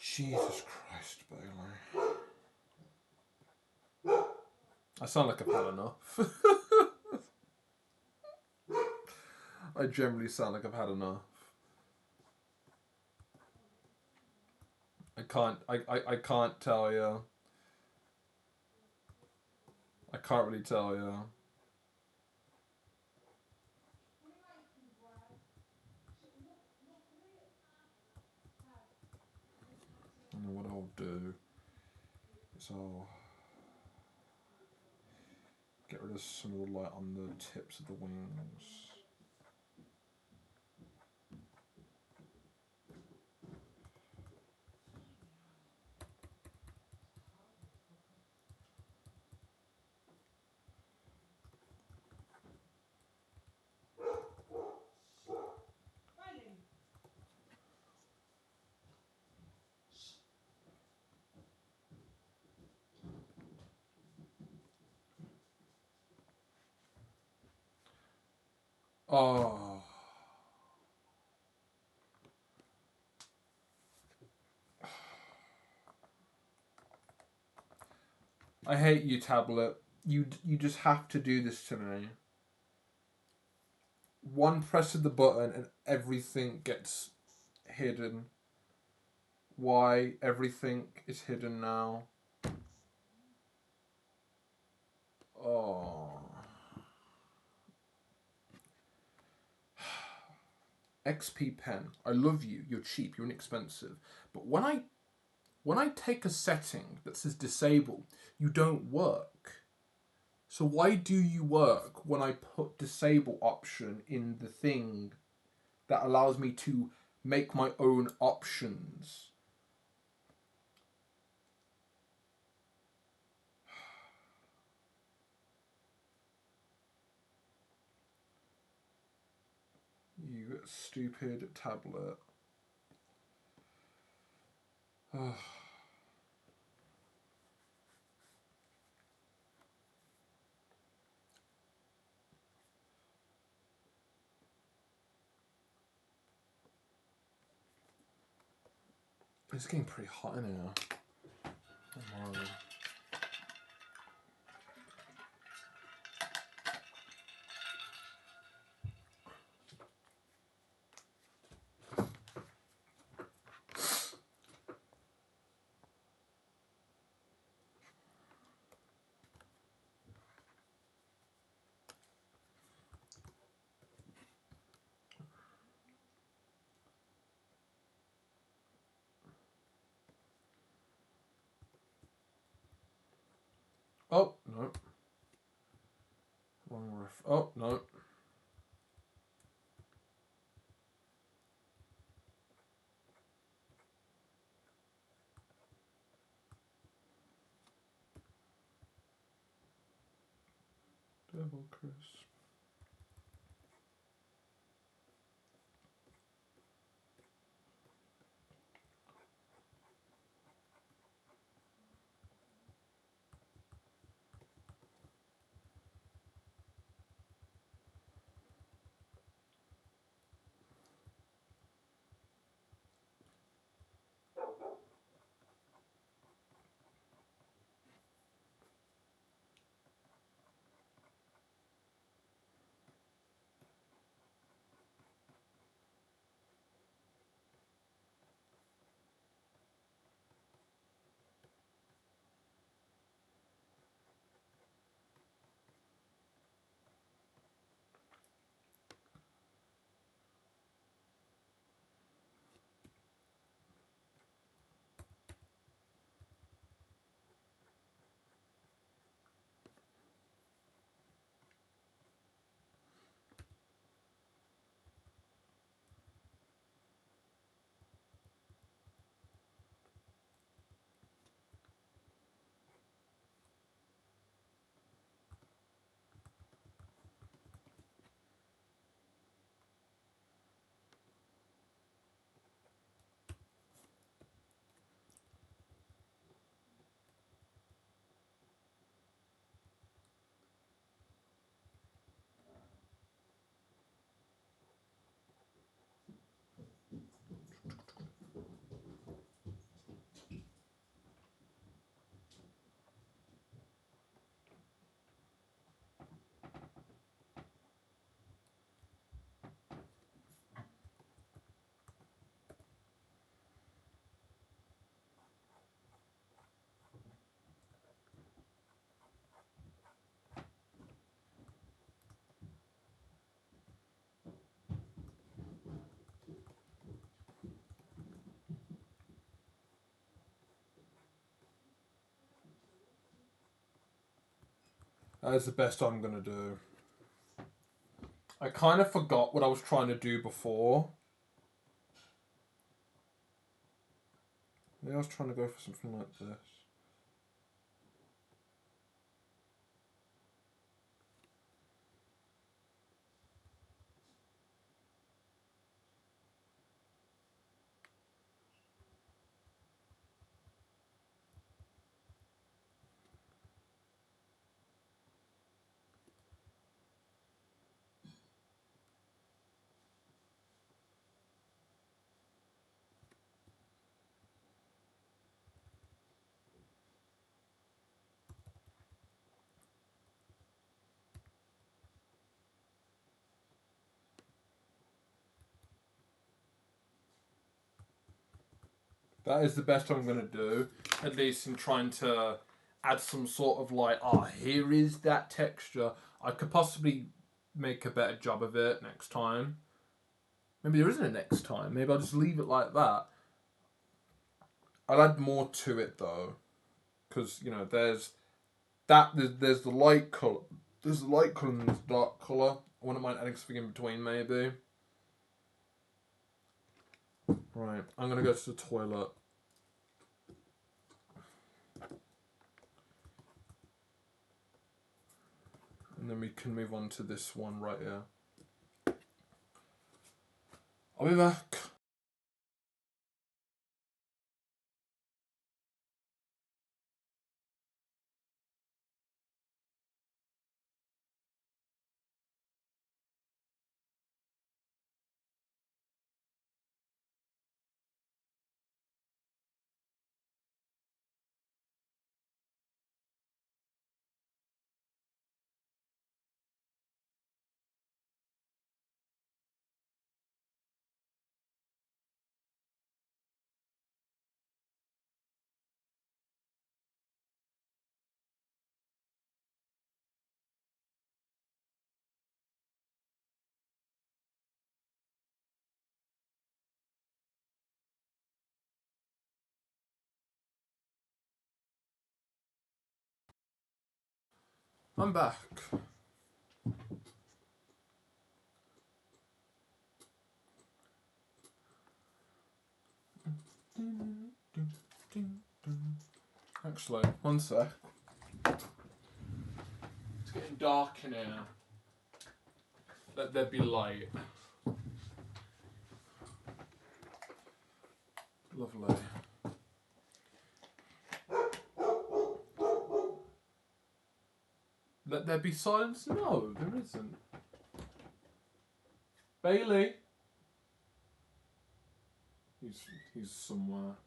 Jesus Christ, Bailey. I sound like I've had enough. I generally sound like I've had enough. I can't tell you. I can't really tell you. And what I'll do is I'll get rid of some of the light on the tips of the wings. Oh. I hate you, tablet. You just have to do this to me. One press of the button and everything gets hidden. Why everything is hidden now? Oh. XP pen. I love you. You're cheap. You're inexpensive. But when I take a setting that says disable, you don't work. So why do you work when I put disable option in the thing that allows me to make my own options? You stupid tablet. It's getting pretty hot in here. Oh, oh no. Wrong ref. Oh no. Double crisp. That is the best I'm gonna do. I kind of forgot what I was trying to do before. Maybe I was trying to go for something like this. That is the best I'm gonna do. At least in trying to add some sort of like, here is that texture. I could possibly make a better job of it next time. Maybe there isn't a next time. Maybe I'll just leave it like that. I'll add more to it though, because there's the light color. There's the light color and there's dark color. I wouldn't mind adding something in between, maybe. Right, I'm gonna go to the toilet. And then we can move on to this one right here. I'll be back. I'm back. Actually, one sec. It's getting dark in here. Let there be light. Lovely. Let there be silence? No, there isn't. Bailey? He's somewhere.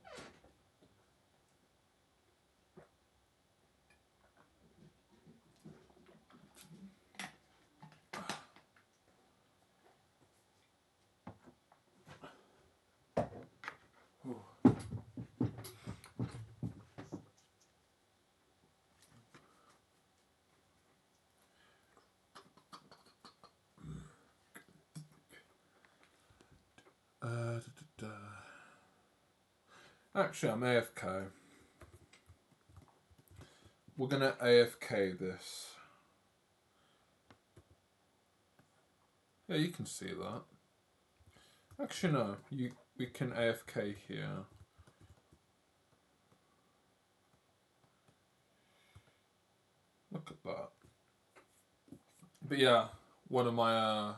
Actually, I'm AFK. We're gonna AFK this. Yeah, you can see that. Actually, no. We can AFK here. Look at that. But yeah, one of my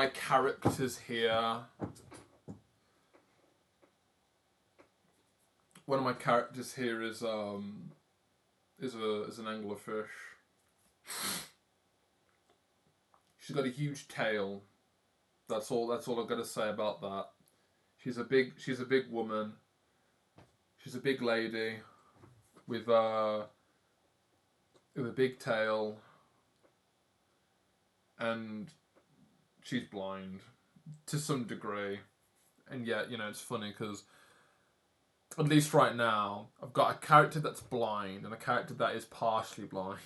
characters here. One of my characters here is an anglerfish. She's got a huge tail. That's all I've got to say about that. She's a big woman. She's a big lady with a big tail, and she's blind to some degree. And yet, it's funny because at least right now, I've got a character that's blind and a character that is partially blind.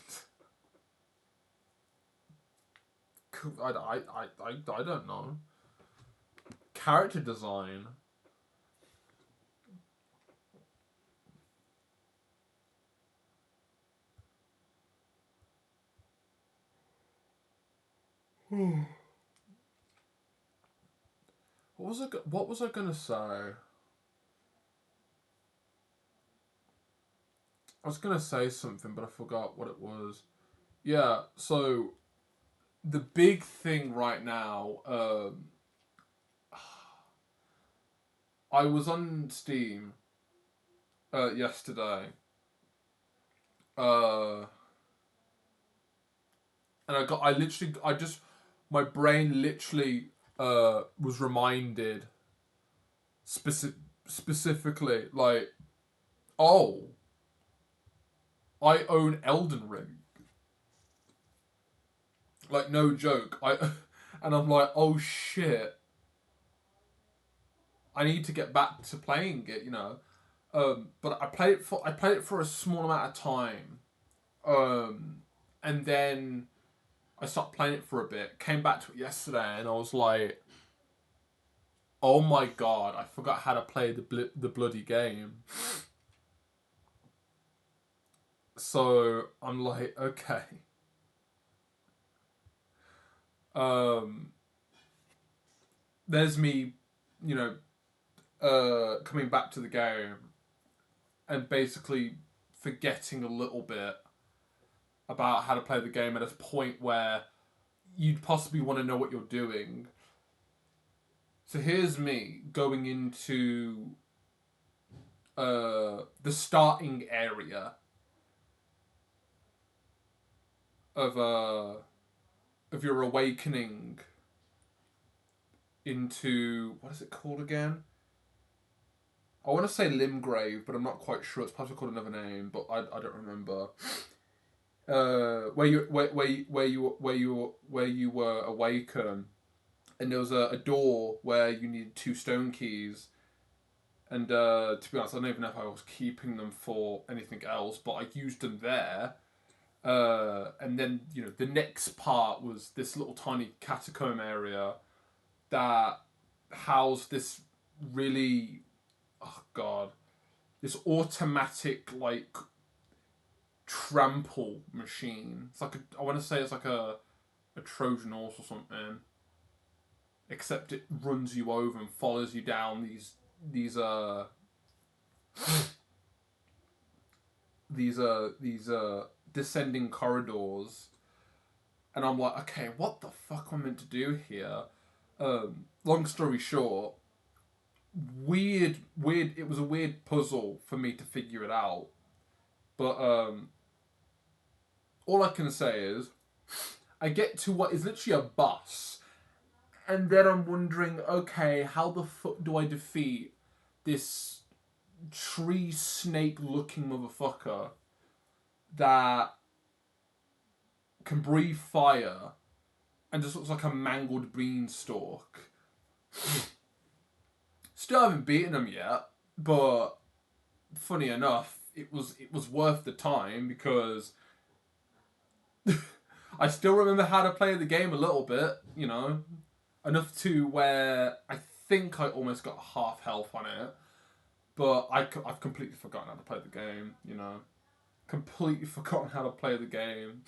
I don't know. Character design. What was I gonna say? I was gonna say something, but I forgot what it was. Yeah. So the big thing right now. I was on Steam yesterday. Uh, and my brain literally was reminded specifically, like, oh, I own Elden Ring. Like, no joke. And I'm like, oh shit, I need to get back to playing it, you know. But I played it for a small amount of time. And then I stopped playing it for a bit. Came back to it yesterday, and I was like, "Oh my god! I forgot how to play the bloody game." So I'm like, okay. Um, there's me, you know, coming back to the game and basically forgetting a little bit about how to play the game at a point where you'd possibly want to know what you're doing. So here's me going into the starting area of your awakening into, what is it called again? I want to say Limgrave, but I'm not quite sure. It's probably called another name, but I don't remember. Where you were awakened, and there was a door where you needed 2 stone keys. And to be honest, I don't even know if I was keeping them for anything else, but I used them there. And then, you know, the next part was this little tiny catacomb area that housed this really, oh god, this automatic, like, trample machine. It's like I want to say it's like a Trojan horse or something, except it runs you over and follows you down these these descending corridors, and I'm like, okay, what the fuck am I meant to do here? Long story short, weird. It was a weird puzzle for me to figure it out, but all I can say is, I get to what is literally a bus, and then I'm wondering, okay, how the fuck do I defeat this tree snake looking motherfucker that can breathe fire and just looks like a mangled beanstalk. Still haven't beaten him yet, but funny enough, it was worth the time because I still remember how to play the game a little bit, you know, enough to where I think I almost got half health on it, but I've completely forgotten how to play the game, you know, completely forgotten how to play the game.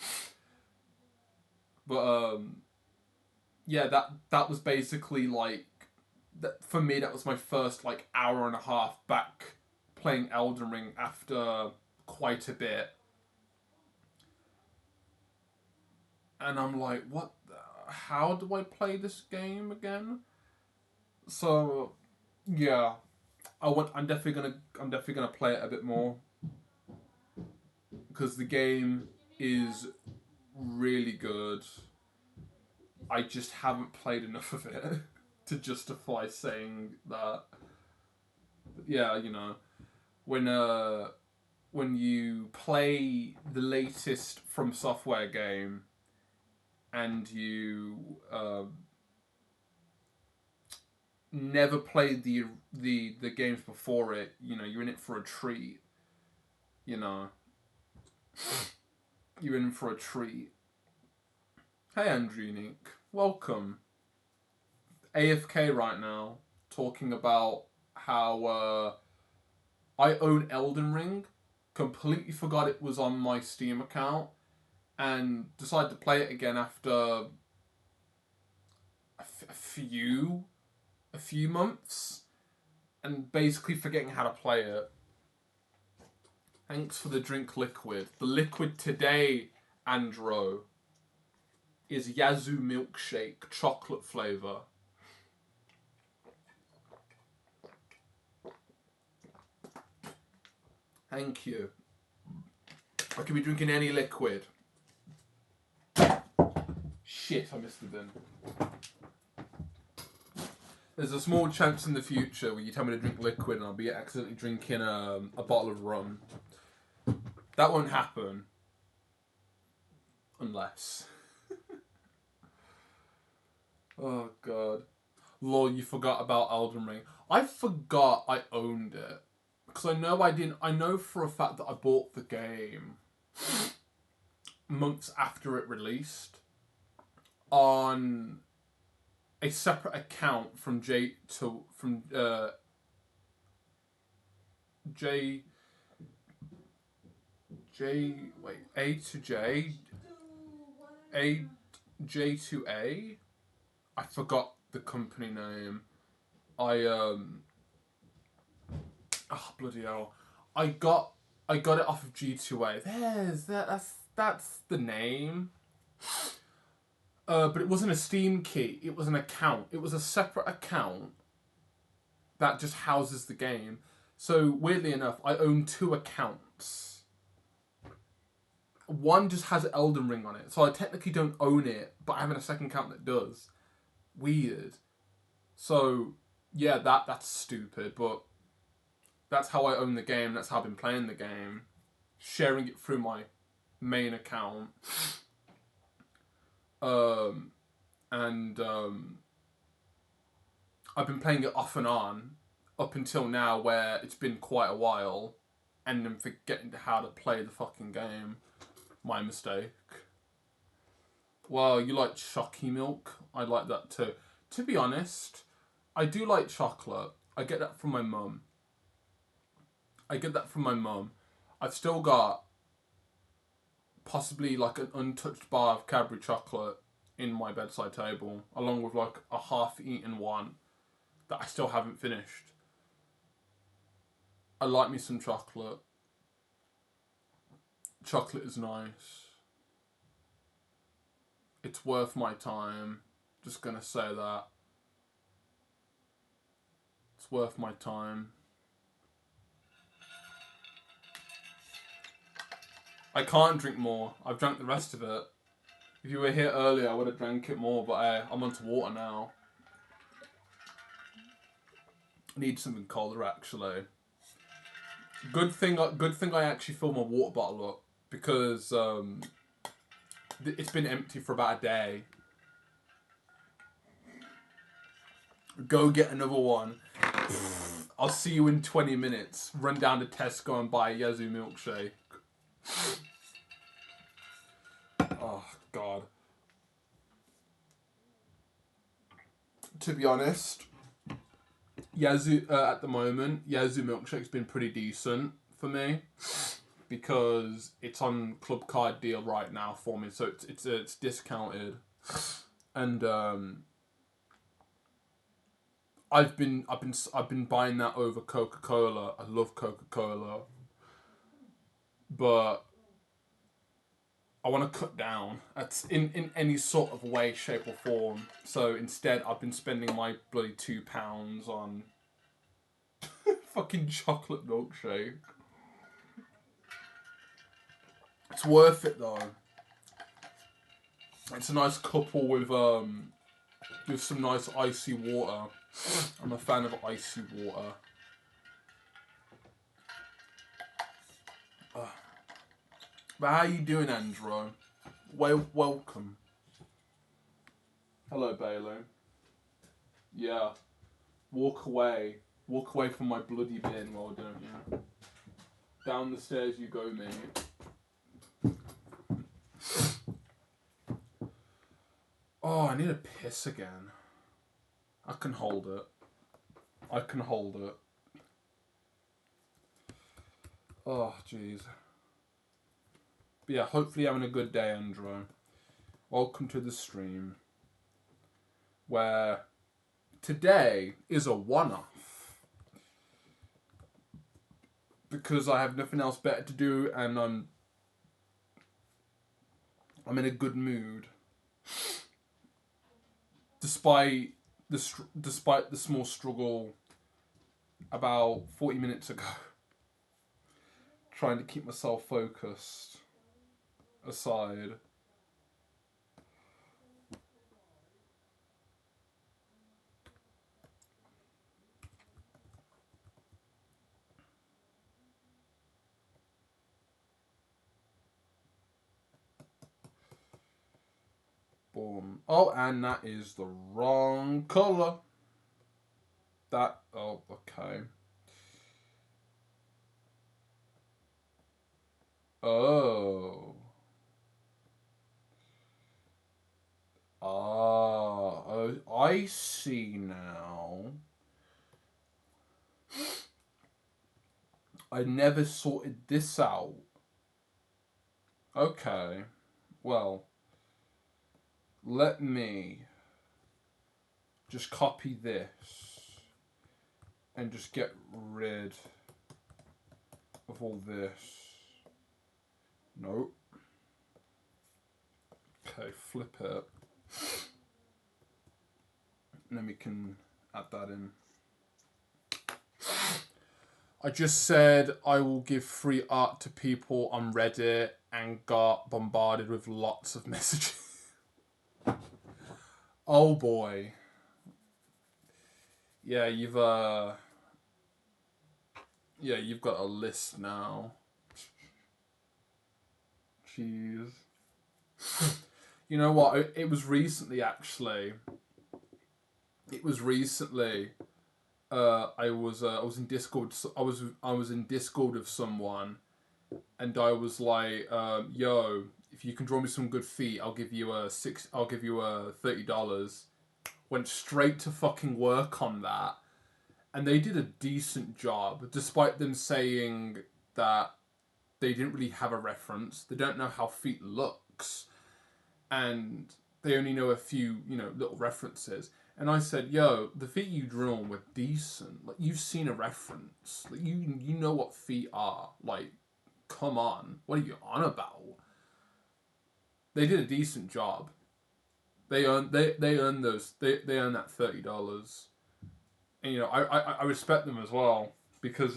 But yeah, that was basically like that for me. That was my first like hour and a half back playing Elden Ring after quite a bit, and I'm like, what? How do I play this game again? So yeah, I'm definitely gonna play it a bit more because the game is really good. I just haven't played enough of it to justify saying that. But yeah, you know, when when you play the latest From Software game and you never played the games before it, you know, you're in it for a treat. You know, you're in for a treat. Hey, Andrew Unique, welcome. AFK right now, talking about how I own Elden Ring. Completely forgot it was on my Steam account, and decided to play it again after a few months, and basically forgetting how to play it. Thanks for the drink liquid. The liquid today, Andro, is Yazoo milkshake, chocolate flavour. Thank you. I could be drinking any liquid. Shit, I missed the bin. There's a small chance in the future where you tell me to drink liquid and I'll be accidentally drinking a bottle of rum. That won't happen. Unless. Oh, God. Lol, you forgot about Elden Ring. I forgot I owned it. Because I know I didn't. I know for a fact that I bought the game months after it released on a separate account from A to J to A. I forgot the company name. Oh, bloody hell. I got it off of G2A. That's the name. But it wasn't a Steam key. It was an account. It was a separate account that just houses the game. So weirdly enough, I own 2 accounts. One just has Elden Ring on it, so I technically don't own it, but I have a second account that does. Weird. So yeah, that's stupid, but that's how I own the game. That's how I've been playing the game, sharing it through my main account. I've been playing it off and on up until now, where it's been quite a while, and I'm forgetting how to play the fucking game. My mistake. Well, you like Shocky Milk? I like that too. To be honest, I do like chocolate. I get that from my mum. I've still got possibly like an untouched bar of Cadbury chocolate in my bedside table, along with like a half-eaten one that I still haven't finished. I like me some chocolate. Chocolate is nice. It's worth my time. Just gonna say that. It's worth my time. I can't drink more. I've drank the rest of it. If you were here earlier, I would have drank it more, but I'm onto water now. I need something colder, actually. Good thing I actually filled my water bottle up, because it's been empty for about a day. Go get another one. I'll see you in 20 minutes. Run down to Tesco and buy a Yazoo milkshake. Oh, God. To be honest, Yazoo at the moment, Yazoo milkshake's been pretty decent for me, because it's on club card deal right now for me, so it's discounted, and I've been buying that over Coca-Cola. I love Coca-Cola, but I want to cut down in any sort of way, shape, or form. So instead, I've been spending my bloody £2 on fucking chocolate milkshake. It's worth it though. It's a nice couple with some nice icy water. I'm a fan of icy water. But how you doing, Andrew? Welcome. Hello, Bailey. Yeah. Walk away from my bloody bin, well, don't you? Down the stairs you go, mate. Oh, I need a piss again. I can hold it. Oh, jeez. But yeah, hopefully having a good day, Andrew. Welcome to the stream. where today is a one-off because I have nothing else better to do and I'm in a good mood despite the small struggle about 40 minutes ago trying to keep myself focused aside. Boom. Oh, and that is the wrong colour. Oh, okay. Oh. Oh, I see now. I never sorted this out. Okay. Well, let me just copy this and just get rid of all this. Nope. Okay, flip it. And then we can add that in. I just said I will give free art to people on Reddit and got bombarded with lots of messages. Oh boy. Yeah, you've got a list now. Jeez. You know what? It was recently actually. I was in Discord. I was in Discord with someone, and I was like, "Yo, if you can draw me some good feet, I'll give you $30." Went straight to fucking work on that, and they did a decent job, despite them saying that they didn't really have a reference. They don't know how feet looks, and they only know a few, little references. And I said, "Yo, the feet you drawn were decent. Like you've seen a reference. Like you know what feet are. Like, come on, what are you on about?" They did a decent job. They earned that $30, and I respect them as well because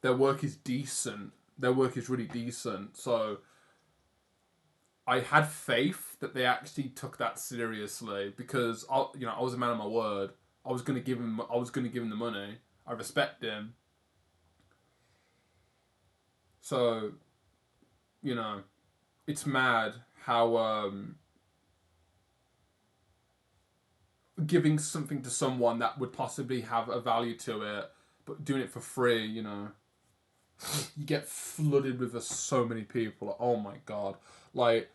their work is decent. Their work is really decent. So I had faith that they actually took that seriously because I was a man of my word. I was gonna give him the money. I respect him. So, it's mad how giving something to someone that would possibly have a value to it, but doing it for free, you get flooded with so many people. Like, oh my god, like.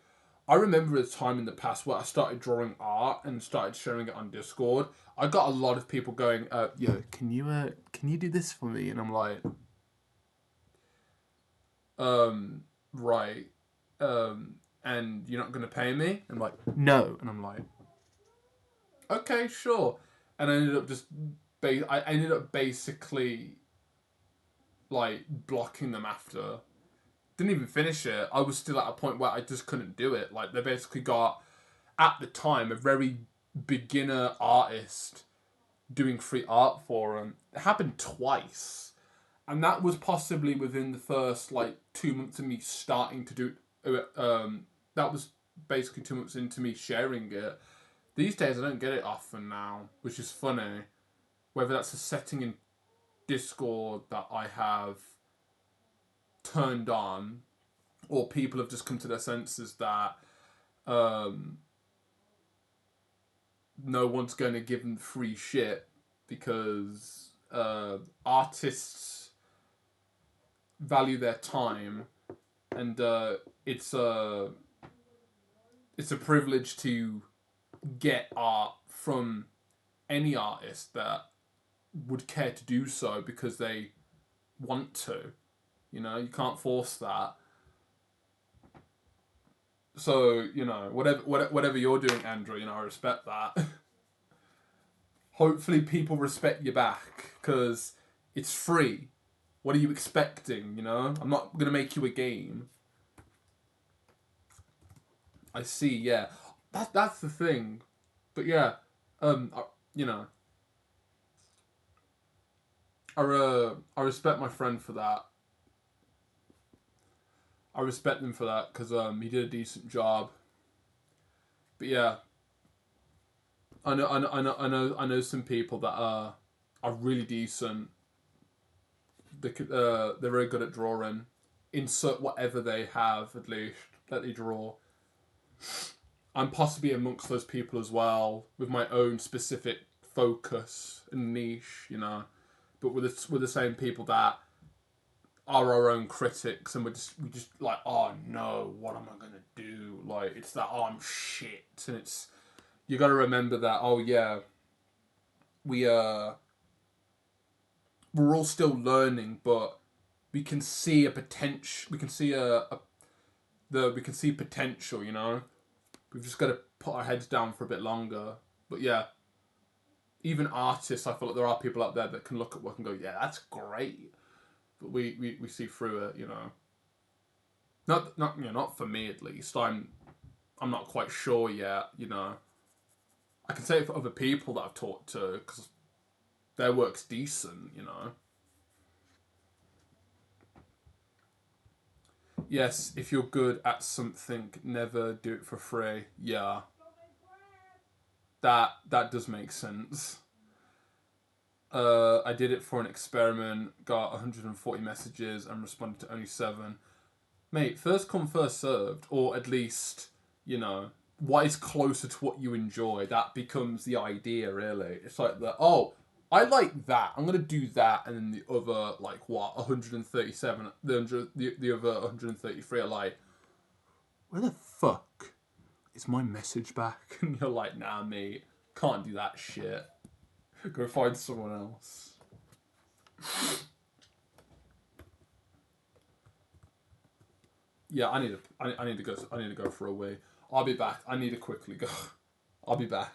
I remember a time in the past where I started drawing art and started sharing it on Discord. I got a lot of people going, "Yo, can you do this for me?" And I'm like, right, and you're not gonna pay me? I'm like, no, and I'm like, okay, sure. And I ended up basically like blocking them after. Didn't even finish it. I was still at a point where I just couldn't do it. Like they basically got at the time a very beginner artist doing free art for them. It happened twice, and that was possibly within the first like 2 months of me starting to do it. That was basically 2 months into me sharing it. These days I don't get it often now, which is funny. Whether that's a setting in Discord that I have turned on, or people have just come to their senses that um, no one's going to give them free shit because artists value their time, and it's a privilege to get art from any artist that would care to do so because they want to. You can't force that. So whatever you're doing, Andrew, I respect that. hopefully people respect you back, because it's free. What are you expecting, you know? I'm not going to make you a game. I see, yeah. That's the thing. But yeah, you know, I respect my friend for that. I respect him for that because he did a decent job. But yeah, I know some people that are really decent. They're very good at drawing. Insert whatever they have, at least that they draw. I'm possibly amongst those people as well, with my own specific focus and niche, you know. But we're the same people that are our own critics, and we just like, oh no, what am I gonna do? Like, it's that, oh, I'm shit, and it's, you got to remember that, oh yeah, we we're all still learning, but we can see a potential. We can see we can see potential. You know, we've just got to put our heads down for a bit longer. But yeah, even artists, I feel like there are people out there that can look at work and go, yeah, that's great. But we see through it. You know, not for me at least. I'm not quite sure yet. You know, I can say it for other people that I've talked to because their work's decent. You know. Yes, if you're good at something, never do it for free. Yeah, that does make sense. I did it for an experiment, got 140 messages, and responded to only 7. Mate, first come, first served, or at least, you know, what is closer to what you enjoy. That becomes the idea, really. It's like oh, I like that. I'm gonna do that, and then the other, like, what, 137, the other 133 are like, where the fuck is my message back? And you're like, nah, mate, can't do that shit. Go find someone else. Yeah, I need to go. I need to go for a wee. I'll be back. I need to quickly go. I'll be back.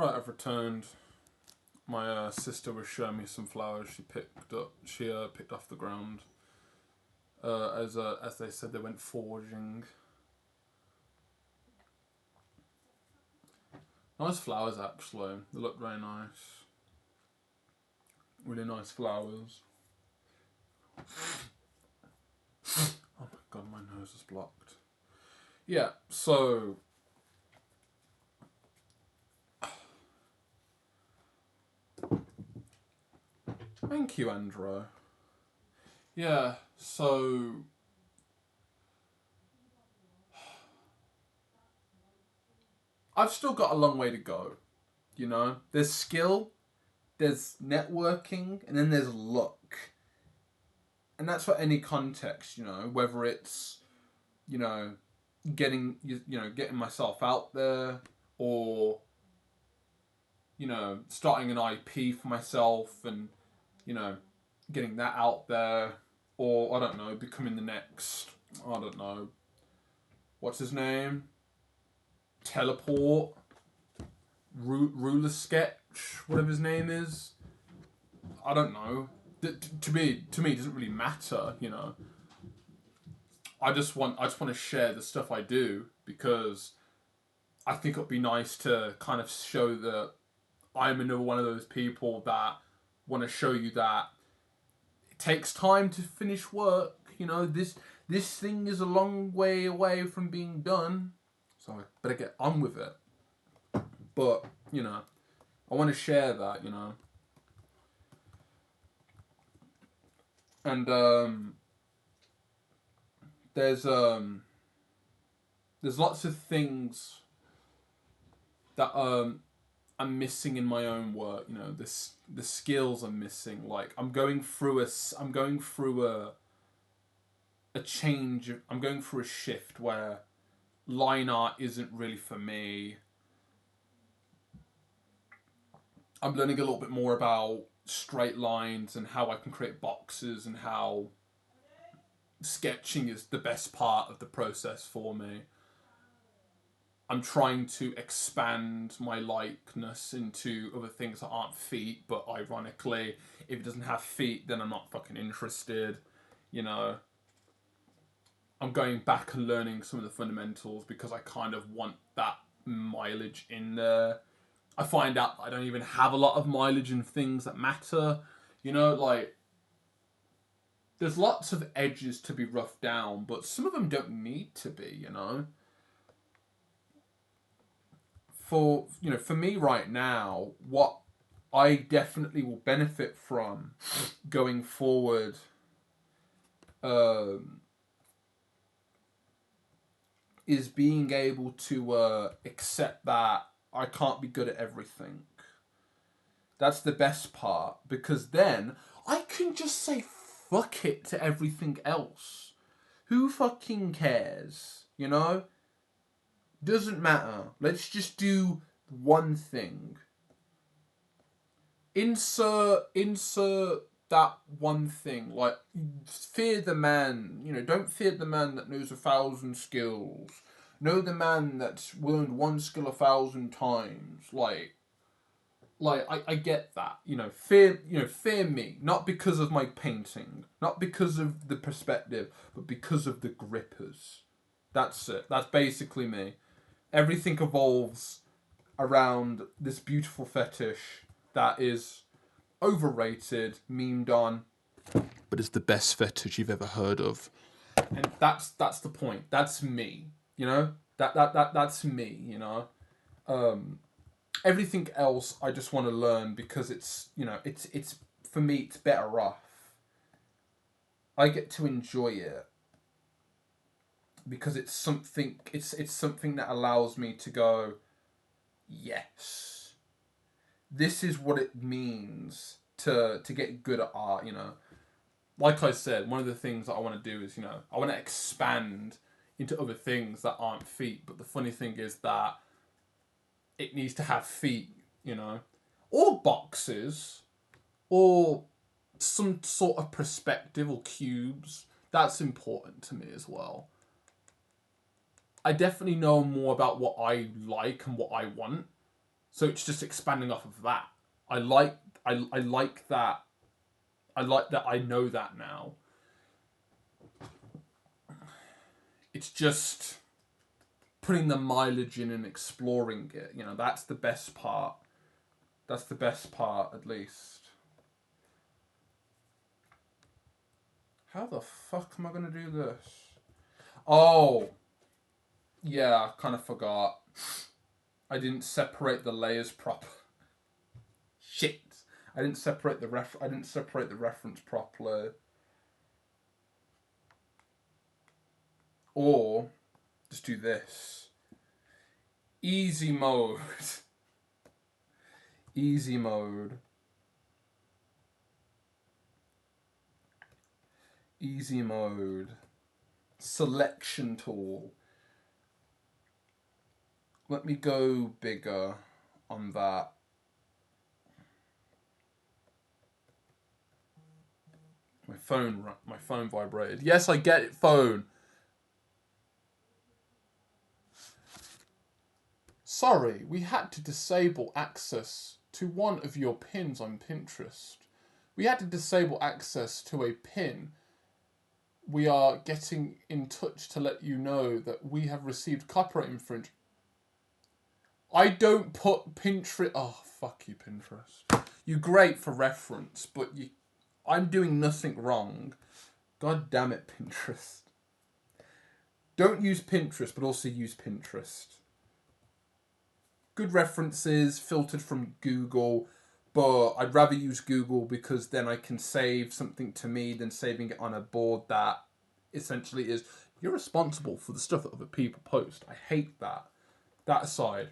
Right, I've returned. My sister was showing me some flowers she picked up. She picked off the ground. As they said, they went foraging. Nice flowers, actually. They look very nice. Really nice flowers. Oh my god, my nose is blocked. Yeah, so thank you, Andrew. Yeah, so I've still got a long way to go. You know, there's skill, there's networking, and then there's luck. And that's for any context, you know, whether it's, you know, getting myself out there, or, you know, starting an IP for myself and, you know, getting that out there, or, I don't know, becoming the next, I don't know, what's his name? Teleport? Ruler Sketch? Whatever his name is? I don't know. To me, it doesn't really matter, you know. I just want to share the stuff I do, because I think it'd be nice to kind of show that I'm another one of those people that want to show you that it takes time to finish work. You know, this thing is a long way away from being done, so I better get on with it. But, you know, I want to share that, you know. And there's lots of things that I'm missing in my own work. You know, the skills I'm missing. Like I'm going through a change. I'm going through a shift where line art isn't really for me. I'm learning a little bit more about straight lines and how I can create boxes, and how sketching is the best part of the process for me. I'm trying to expand my likeness into other things that aren't feet, but ironically, if it doesn't have feet, then I'm not fucking interested, you know. I'm going back and learning some of the fundamentals because I kind of want that mileage in there. I find out I don't even have a lot of mileage in things that matter, you know, like there's lots of edges to be roughed down, but some of them don't need to be, you know. For me right now, what I definitely will benefit from going forward, is being able to accept that I can't be good at everything. That's the best part, because then I can just say fuck it to everything else. Who fucking cares? You know? Doesn't matter. Let's just do one thing. Insert that one thing. Like, fear the man. You know, don't fear the man that knows 1,000 skills. Know the man that's learned one skill 1,000 times. Like I get that. Fear me, not because of my painting, not because of the perspective, but because of the grippers. That's it. That's basically me. Everything evolves around this beautiful fetish that is overrated, memed on, but is the best fetish you've ever heard of. And that's the point. That's me. You know? That's me, you know? Everything else I just want to learn because it's, you know, it's for me it's better off. I get to enjoy it because it's something that allows me to go, yes, this is what it means to get good at art, you know. Like I said, one of the things that I want to do is, you know, I want to expand into other things that aren't feet. But the funny thing is that it needs to have feet, you know, or boxes, or some sort of perspective, or cubes. That's important to me as well. I definitely know more about what I like and what I want. So it's just expanding off of that. I like that. I like that I know that now. It's just putting the mileage in and exploring it. You know, that's the best part. That's the best part, at least. How the fuck am I going to do this? Oh. Yeah, I kind of forgot. I didn't separate the layers proper. Shit. I didn't separate the reference properly. Or just do this. Easy mode. Easy mode. Easy mode. Selection tool. Let me go bigger on that. My phone vibrated. Yes, I get it, phone. Sorry, we had to disable access to one of your pins on Pinterest. We had to disable access to a pin. We are getting in touch to let you know that we have received copyright infringement. I don't put Pinterest... Oh, fuck you, Pinterest. You're great for reference, but I'm doing nothing wrong. God damn it, Pinterest. Don't use Pinterest, but also use Pinterest. Good references, filtered from Google, but I'd rather use Google because then I can save something to me than saving it on a board that essentially is, you're responsible for the stuff that other people post. I hate that. That aside.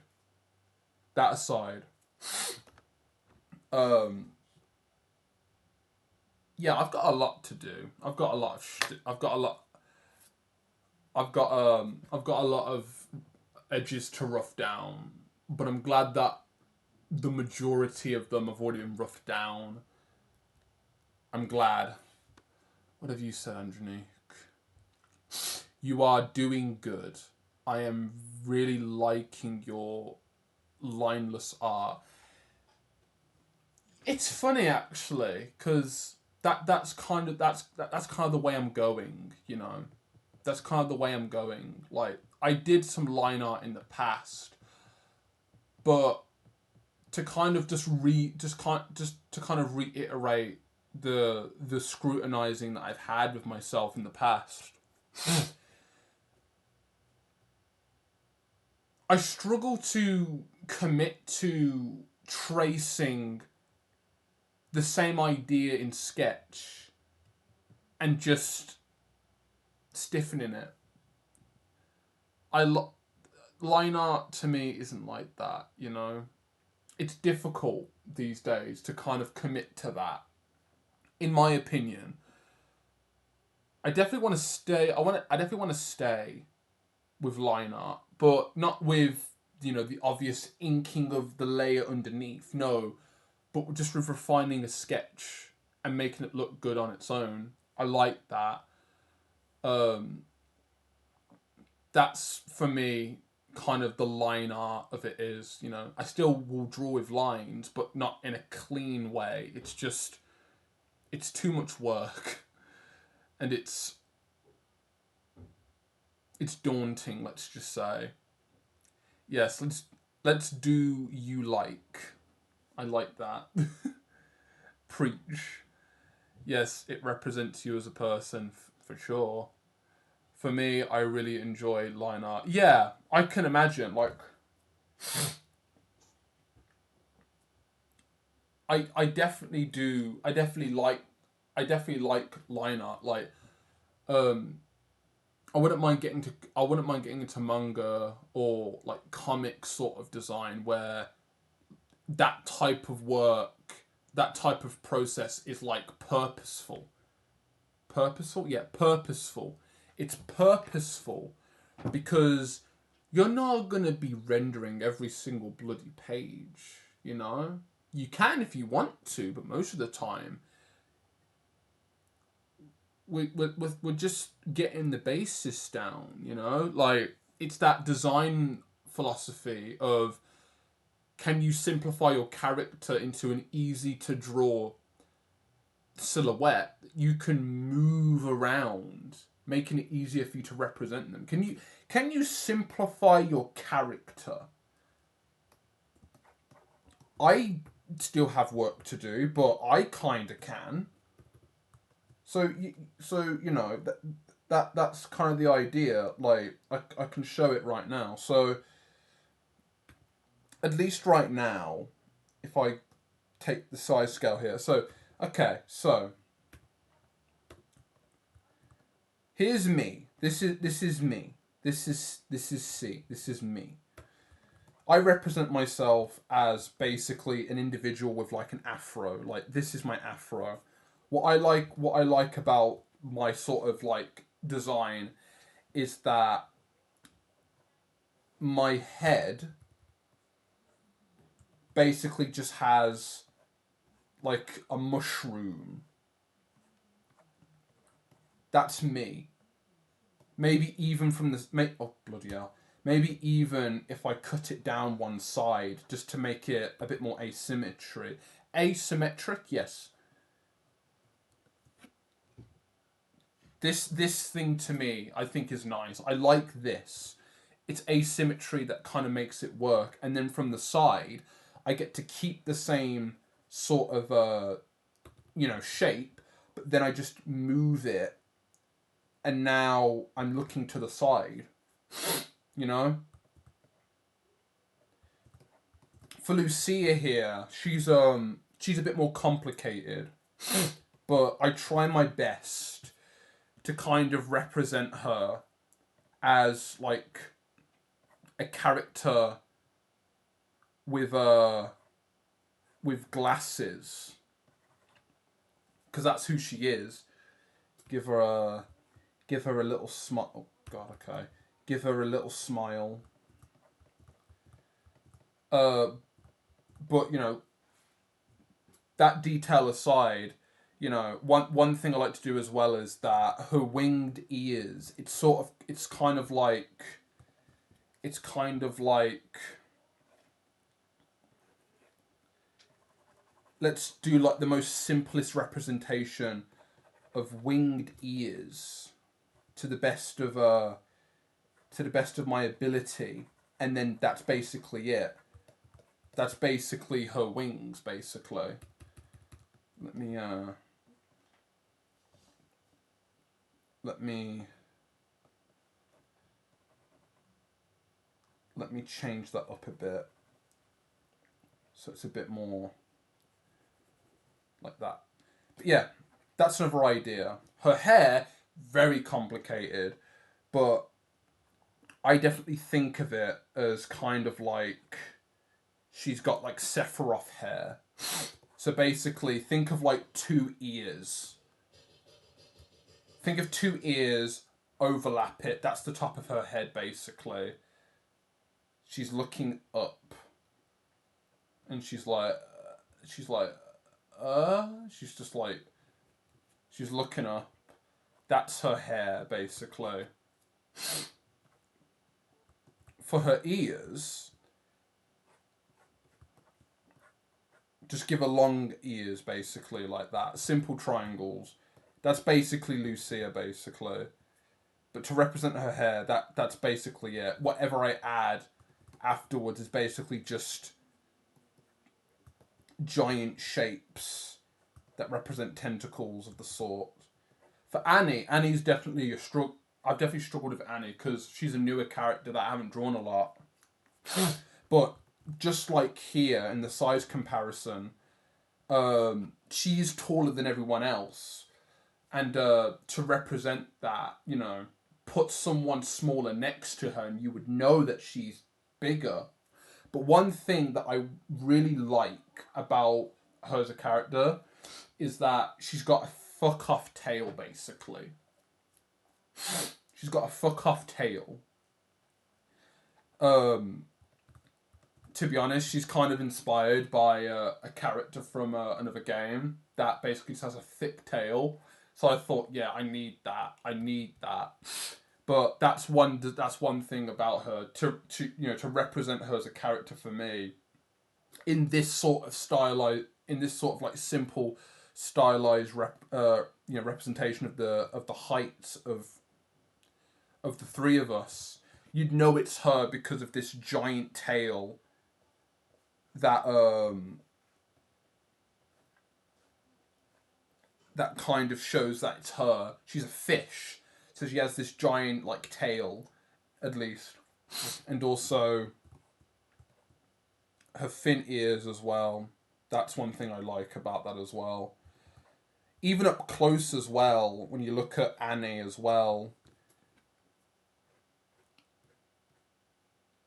Yeah, I've got a lot to do. I've got a lot of edges to rough down, but I'm glad that the majority of them have already been roughed down. I'm glad. What have you said, Angelique? You are doing good. I am really liking your lineless art. It's funny actually, because that's kind of the way I'm going, you know. That's kind of the way I'm going. Like, I did some line art in the past, but to kind of reiterate the scrutinizing that I've had with myself in the past. I struggle to commit to tracing the same idea in sketch and just stiffening it. Line art to me isn't like that, you know. It's difficult these days to kind of commit to that. In my opinion, I definitely want to stay. I definitely want to stay with line art, but not with, you know, the obvious inking of the layer underneath. No, but just with refining a sketch and making it look good on its own. I like that. That's for me kind of the line art of it is, you know. I still will draw with lines, but not in a clean way. It's just, it's too much work. And it's daunting, let's just say. Yes, let's do you like. I like that. Preach. Yes, it represents you as a person, for sure. For me, I really enjoy line art. Yeah, I can imagine, like... I definitely do. I definitely like line art. Like, I wouldn't mind getting into manga or like comic sort of design where that type of work, that type of process is like purposeful. Purposeful? Yeah, purposeful. It's purposeful because you're not going to be rendering every single bloody page, you know? You can if you want to, but most of the time, we're just getting the basis down, you know? Like, it's that design philosophy of can you simplify your character into an easy to draw silhouette? You can move around, making it easier for you to represent them. Can you simplify your character? I still have work to do, but I kind of can. So you know that's kind of the idea. Like I can show it right now. So at least right now, if I take the size scale here. So okay, so here's me. This is me. This is C. This is me. I represent myself as basically an individual with like an afro. Like this is my afro. What I like about my sort of like design is that my head basically just has like a mushroom. That's me. Maybe even from this, oh bloody hell. Maybe even if I cut it down one side just to make it a bit more asymmetry. Asymmetric, yes. This thing to me, I think is nice. I like this. It's asymmetry that kind of makes it work. And then from the side, I get to keep the same sort of shape, but then I just move it, and now I'm looking to the side. You know? For Lucia here, she's a bit more complicated. But I try my best to kind of represent her as like a character with glasses, because that's who she is. Give her a little smile. Oh God, okay. Give her a little smile. But you know, that detail aside, you know, one thing I like to do as well is that her winged ears. It's kind of like. Let's do like the most simplest representation of winged ears to the best of my ability, and then that's basically it. That's basically her wings, basically. Let me change that up a bit, so it's a bit more like that. But yeah, that's another idea. Her hair, very complicated, but I definitely think of it as kind of like she's got like Sephiroth hair. So basically, think of like two ears. Think of two ears, overlap it. That's the top of her head, basically. She's looking up, and she's just like, she's looking up. That's her hair, basically. For her ears, just give her long ears, basically, like that. Simple triangles. That's basically Lucia, basically. But to represent her hair, that's basically it. Whatever I add afterwards is basically just giant shapes that represent tentacles of the sort. For Annie's definitely a struggle. I've definitely struggled with Annie because she's a newer character that I haven't drawn a lot. But just like here in the size comparison, she's taller than everyone else. And to represent that, you know, put someone smaller next to her and you would know that she's bigger. But one thing that I really like about her as a character is that she's got a fuck off tail, basically. She's got a fuck off tail. To be honest, she's kind of inspired by a character from another game that basically has a thick tail. So I thought, yeah, I need that. But that's one thing about her to represent her as a character for me. in this sort of stylized, in this sort of like simple stylized representation of the heights of the three of us, you'd know it's her because of this giant tail that that kind of shows that it's her. She's a fish, so she has this giant like tail, at least, and also her fin ears as well. That's one thing I like about that as well. Even up close as well, when you look at Annie as well,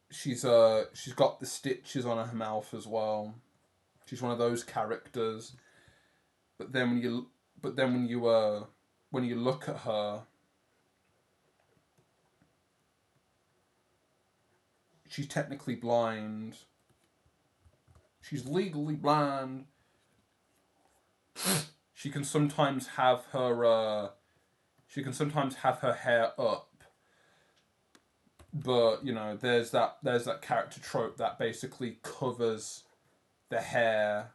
she's got the stitches on her mouth as well. She's one of those characters. But then when you look at her, she's technically blind. She's legally blind. She can sometimes have her hair up, but you know there's that character trope that basically covers the hair.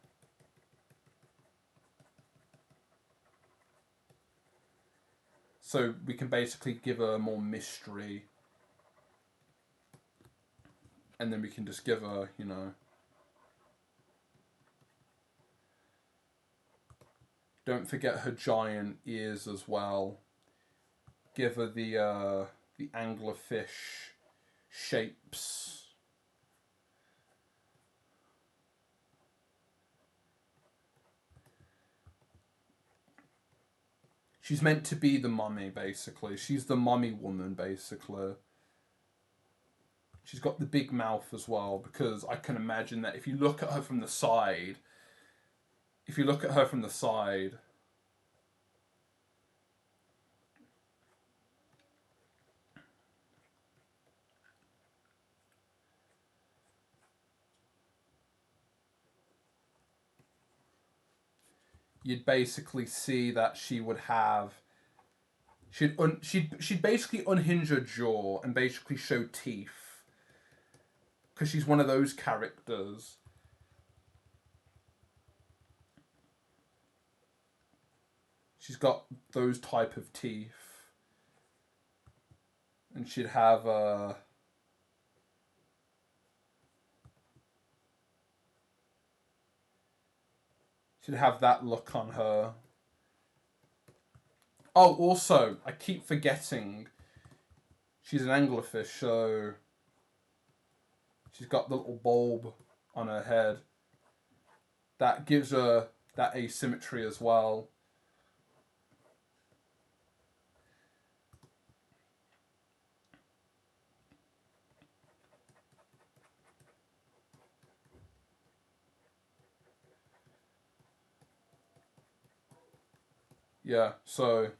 So we can basically give her more mystery, and then we can just give her, you know. Don't forget her giant ears as well. Give her the anglerfish shapes. She's meant to be the mummy, basically. She's the mummy woman, basically. She's got the big mouth as well, because I can imagine that if you look at her from the side, you'd basically see that she would have she'd basically unhinge her jaw and basically show teeth, because she's one of those characters. She's got those type of teeth, and she'd have that look on her. Oh, also, I keep forgetting, she's an anglerfish, so she's got the little bulb on her head. That gives her that asymmetry as well. Yeah, so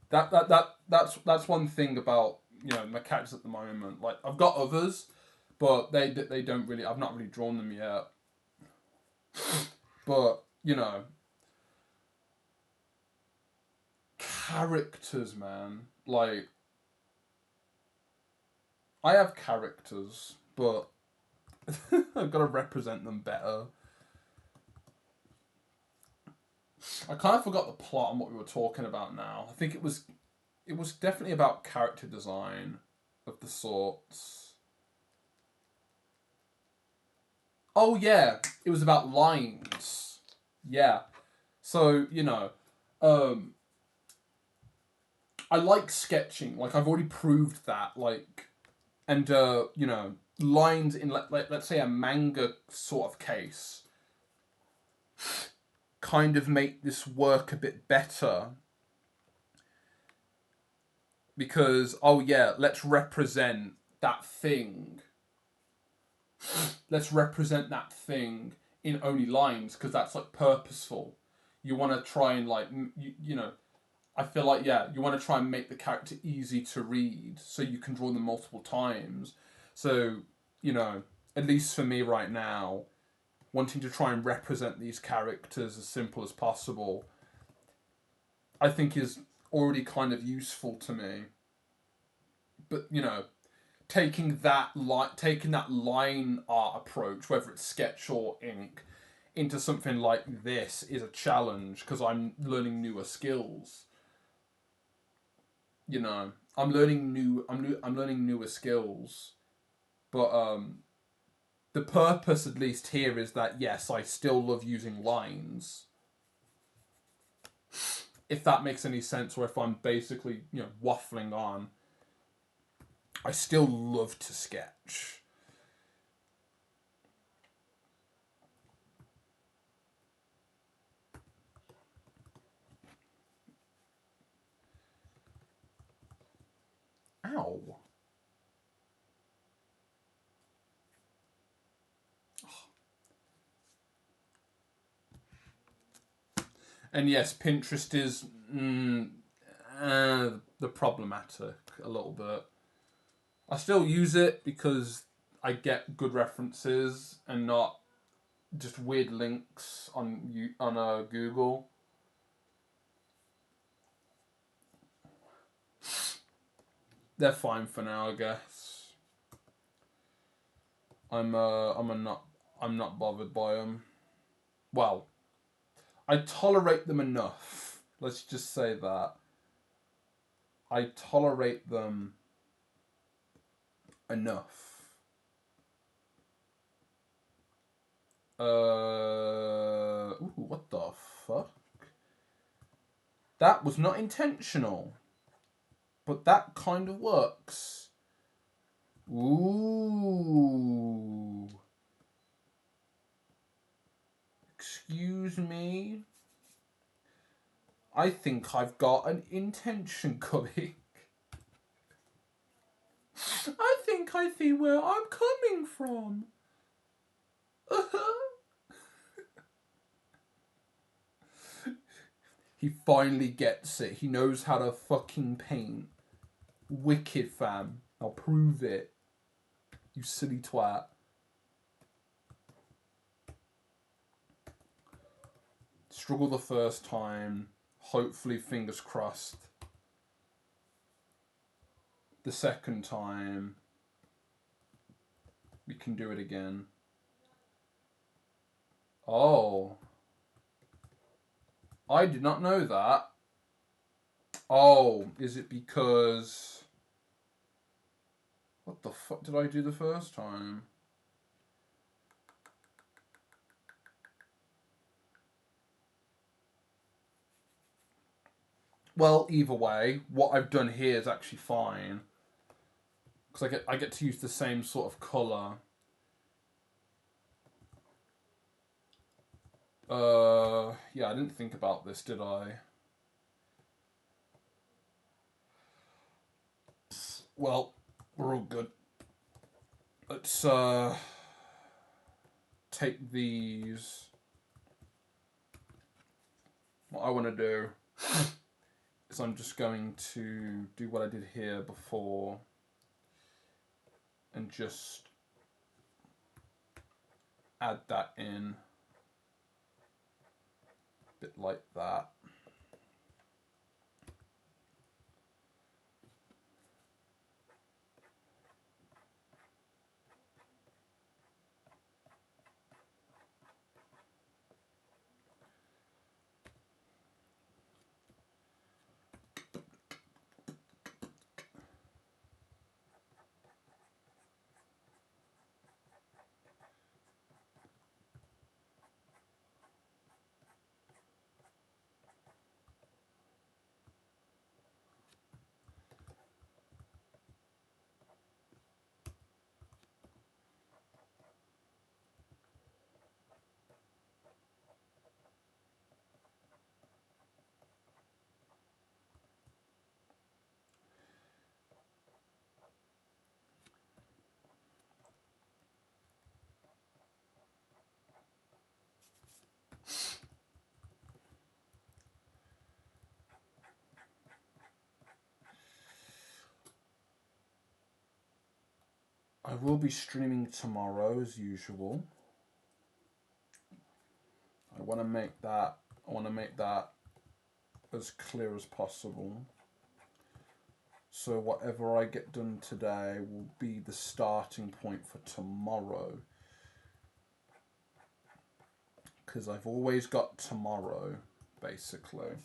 that's one thing about, you know, my characters at the moment. Like, I've got others, but they don't really. I've not really drawn them yet. But you know, characters, man. Like, I have characters, but I've got to represent them better. I kind of forgot the plot and what we were talking about now. I think it was definitely about character design of the sorts. Oh yeah, it was about lines. Yeah. So, you know, um I like sketching. Like, I've already proved that, like, and you know, lines in let's say a manga sort of case kind of make this work a bit better, because oh yeah, let's represent that thing. Let's represent that thing in only lines, because that's like purposeful. You want to try and like you know, I feel like, yeah, you want to try and make the character easy to read so you can draw them multiple times. So, you know, at least for me right now, wanting to try and represent these characters as simple as possible, I think is already kind of useful to me. But, you know, taking that line art approach, whether it's sketch or ink, into something like this is a challenge because I'm learning newer skills. You know, I'm learning newer skills, but the purpose at least here is that yes, I still love using lines. If that makes any sense, or if I'm basically waffling on, I still love to sketch. Ow. And yes, Pinterest is the problematic a little bit. I still use it because I get good references and not just weird links on Google. They're fine for now, I guess. I'm not bothered by them. Well, I tolerate them enough. Let's just say that. I tolerate them enough. Ooh, what the fuck? That was not intentional. But that kind of works. Ooh. Excuse me. I think I've got an intention coming. I think I see where I'm coming from. He finally gets it. He knows how to fucking paint. Wicked, fam. I'll prove it. You silly twat. Struggle the first time. Hopefully, fingers crossed. The second time, we can do it again. Oh. I did not know that. Oh, is it because... What the fuck did I do the first time? Well, either way, what I've done here is actually fine. Because I get to use the same sort of colour. Yeah, I didn't think about this, did I? Well, we're all good. Let's take these. What I want to do is I'm just going to do what I did here before and just add that in. A bit like that. I will be streaming tomorrow as usual. I want to make that as clear as possible. So whatever I get done today will be the starting point for tomorrow. Because I've always got tomorrow, basically.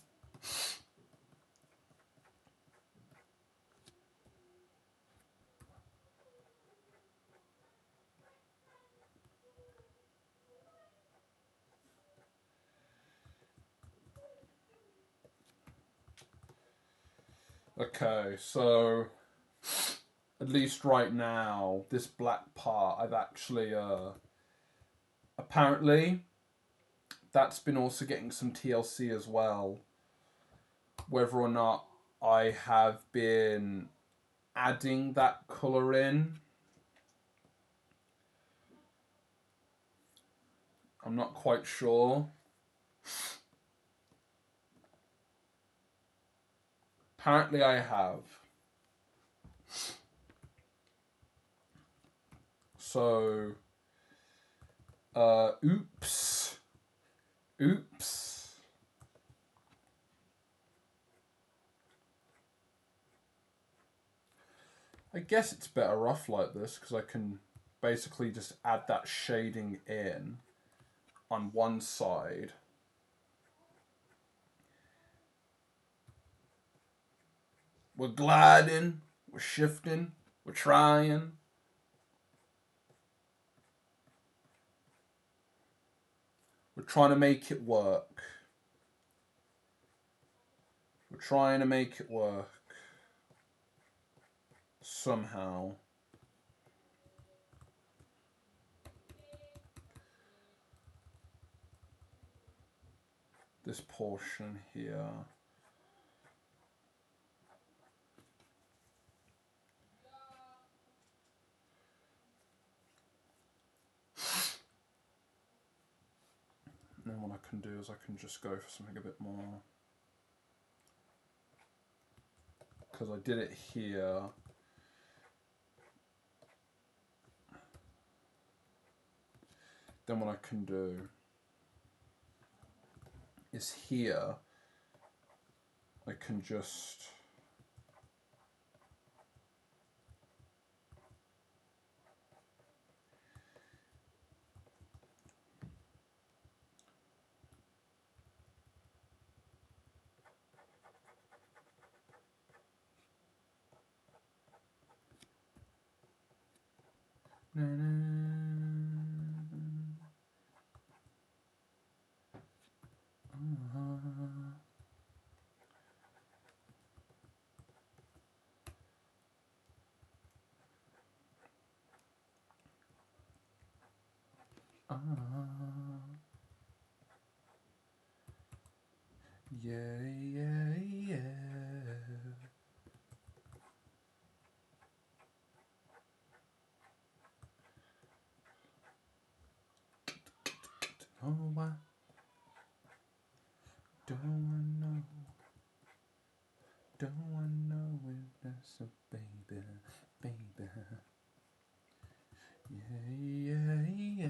Okay, so at least right now, this black part, I've actually, apparently, that's been also getting some TLC as well. Whether or not I have been adding that colour in, I'm not quite sure. Apparently I have. So, oops. Oops. I guess it's better off like this because I can basically just add that shading in on one side. We're gliding, we're shifting, we're trying. We're trying to make it work. We're trying to make it work. Somehow. This portion here. And then what I can do is I can just go for something a bit more. Because I did it here. Then what I can do is here I can just yeah, yeah, yeah. Oh, I don't know. Don't know if that's a baby, baby. Yeah, yeah, yeah.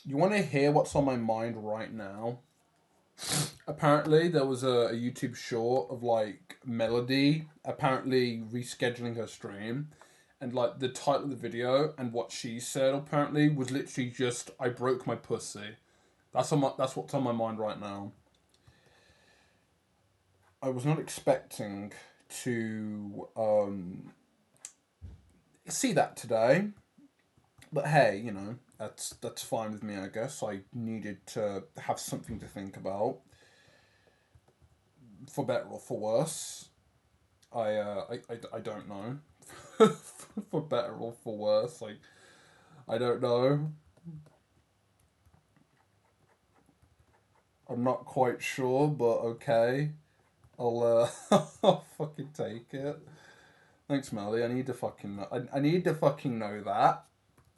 You want to hear what's on my mind right now? Apparently, there was a YouTube short of like Melody apparently rescheduling her stream, and like the title of the video and what she said apparently was literally just "I broke my pussy." That's what's on my mind right now. I was not expecting to see that today, but hey, you know that's fine with me. I guess I needed to have something to think about, for better or for worse. I don't know. for better or for worse. Like, I don't know. I'm not quite sure, but okay. I'll I'll fucking take it. Thanks, Melly. I need to fucking know. I need to fucking know that.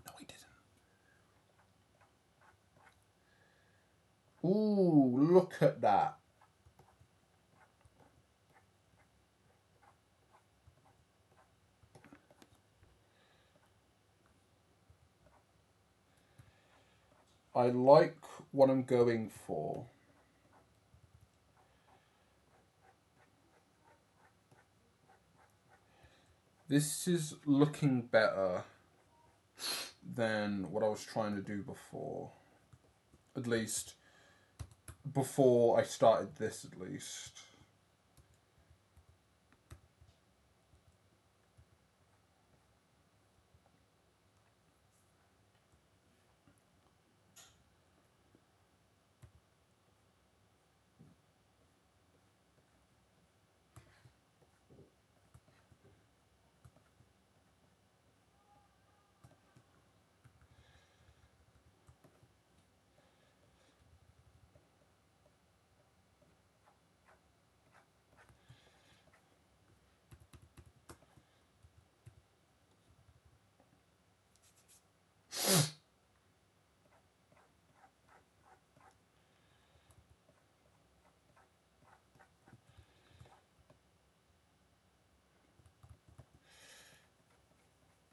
No, he didn't. Ooh, look at that. I like what I'm going for. This is looking better than what I was trying to do before. At least, before I started this, at least.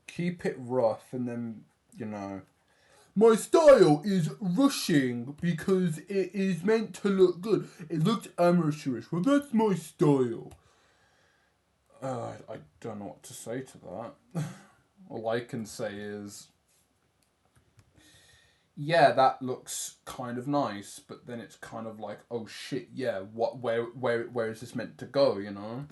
Keep it rough and then, you know. My style is rushing because it is meant to look good. It looks amateurish. Well, that's my style. I don't know what to say to that. All I can say is, yeah, that looks kind of nice, but then it's kind of like, oh shit, yeah, what, where is this meant to go? You know.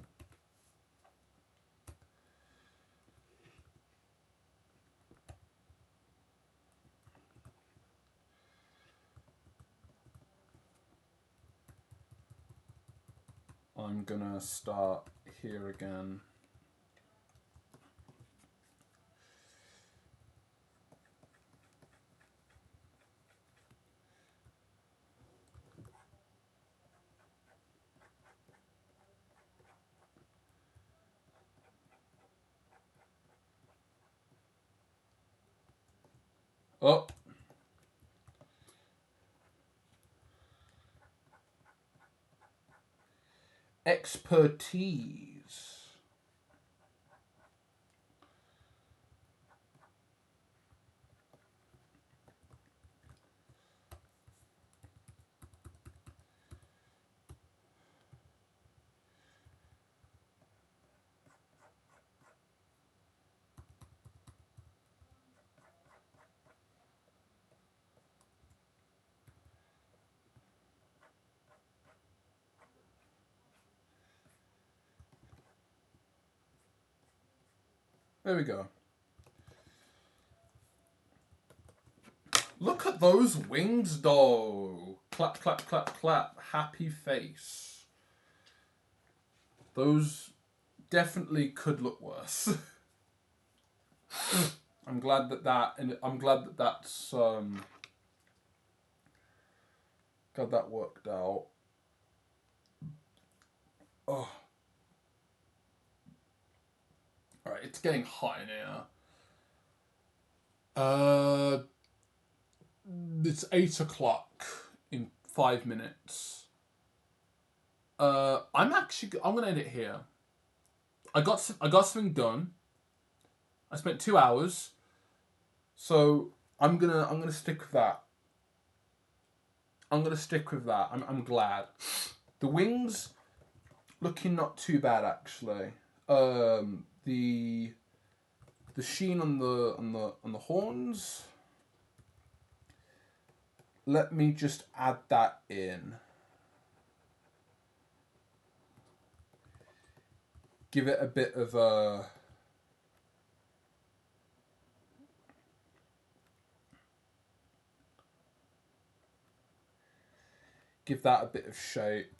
I'm gonna start here again. Oh. Expertise. There we go. Look at those wings, though. Clap, clap, clap, clap. Happy face. Those definitely could look worse. I'm glad that that's glad that worked out. Oh. Alright, it's getting hot in here. It's 8 o'clock in 5 minutes. I'm gonna end it here. I got something done. I spent 2 hours, so I'm gonna stick with that. I'm glad. The wings looking not too bad actually. The sheen on the horns. Let me just add that in. Give it a bit of a give that a bit of shape.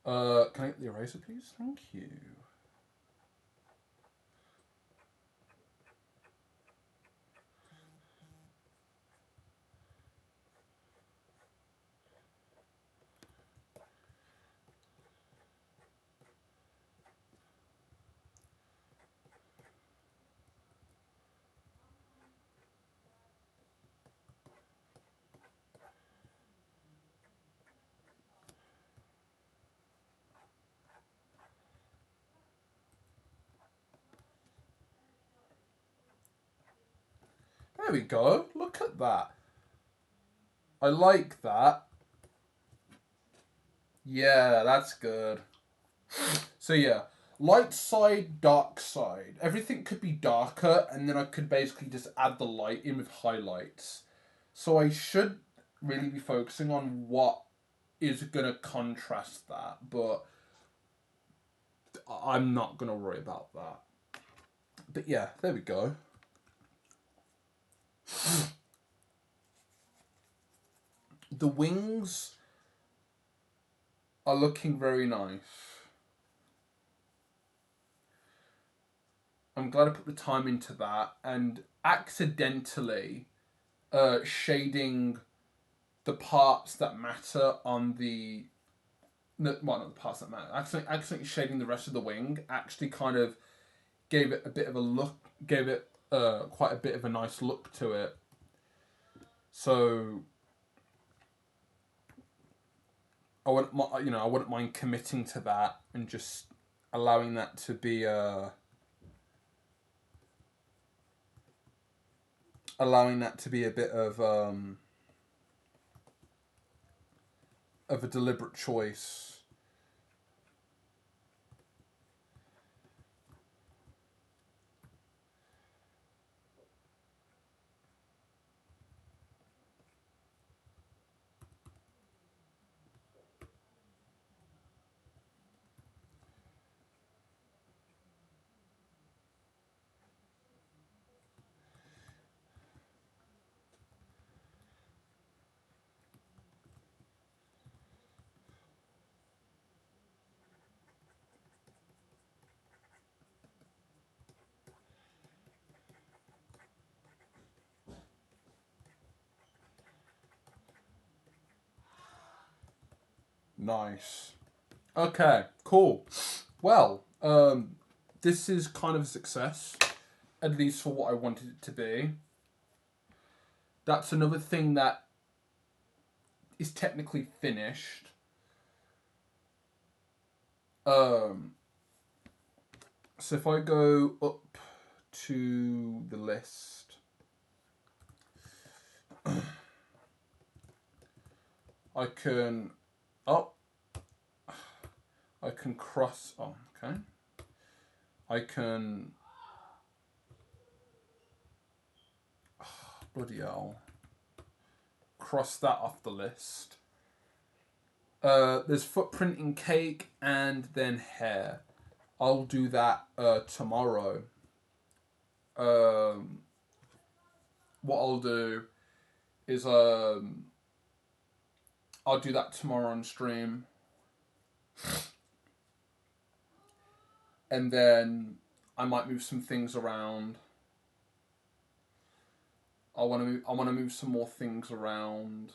Can I get the eraser, please? Thank you. There we go. Look at that. I like that. Yeah, that's good. So yeah, light side, dark side. Everything could be darker, and then I could basically just add the light in with highlights. So I should really be focusing on what is gonna contrast that, but I'm not gonna worry about that. But yeah, there we go. The wings are looking very nice. I'm glad I put the time into that and accidentally shading the parts that matter on the no, well, not the parts that matter. Accidentally shading the rest of the wing actually kind of gave it a bit of a look, gave it quite a bit of a nice look to it. So I wouldn't mind committing to that and just allowing that to be a bit of a deliberate choice. Nice. Okay, cool. Well, this is kind of a success, at least for what I wanted it to be. That's another thing that is technically finished. Um, so if I go up to the list, I can, oh, I can cross, oh, okay. I can, oh, bloody hell, cross that off the list. There's footprint in cake and then hair. I'll do that tomorrow. Um, what I'll do is I'll do that tomorrow on stream, and then I might move some things around. I want to move some more things around,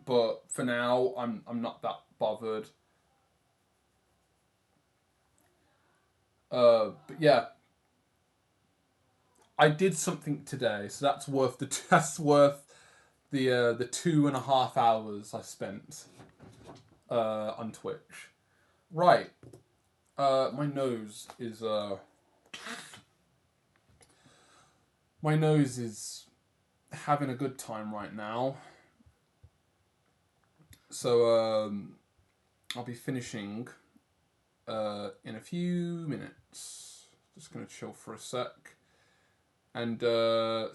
but for now I'm not that bothered. But yeah, I did something today, so that's worth that's worth the 2.5 hours I spent on Twitch. Right, my nose is having a good time right now. So I'll be finishing in a few minutes. Just gonna chill for a sec and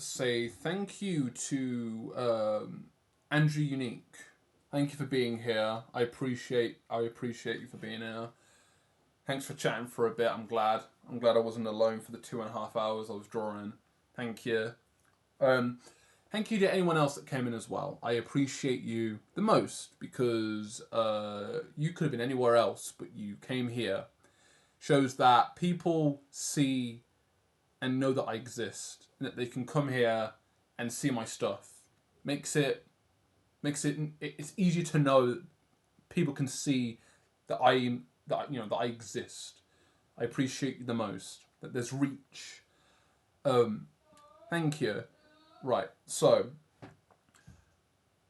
say thank you to Andrew Unique. Thank you for being here. I appreciate you for being here. Thanks for chatting for a bit. I'm glad I wasn't alone for the 2.5 hours I was drawing. Thank you. Um, Thank you to anyone else that came in as well. I appreciate you the most because you could have been anywhere else, but you came here. Shows that people see and know that I exist, and that they can come here and see my stuff. It's easier to know that people can see that I exist. I appreciate you the most. That there's reach. Thank you. Right, so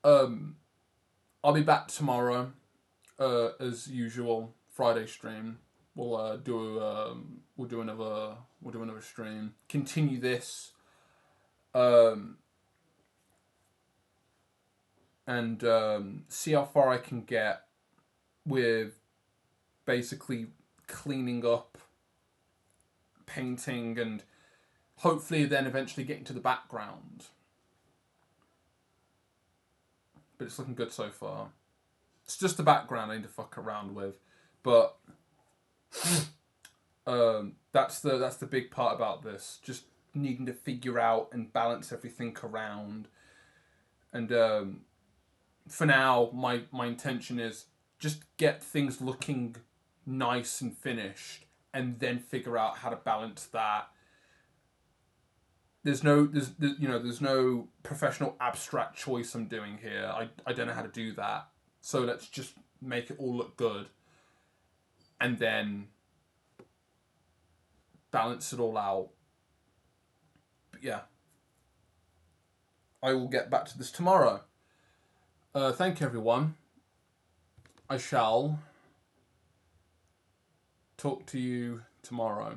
I'll be back tomorrow, as usual. Friday stream. We'll do another stream. Continue this, and see how far I can get with basically cleaning up, painting, and hopefully then eventually getting to the background. But it's looking good so far. It's just the background I need to fuck around with, but that's the big part about this. Just needing to figure out and balance everything around. And for now, my intention is just get things looking nice and finished, and then figure out how to balance that. There's no professional abstract choice I'm doing here. I don't know how to do that. So let's just make it all look good, and then balance it all out. But yeah, I will get back to this tomorrow. Thank you, everyone. I shall talk to you tomorrow.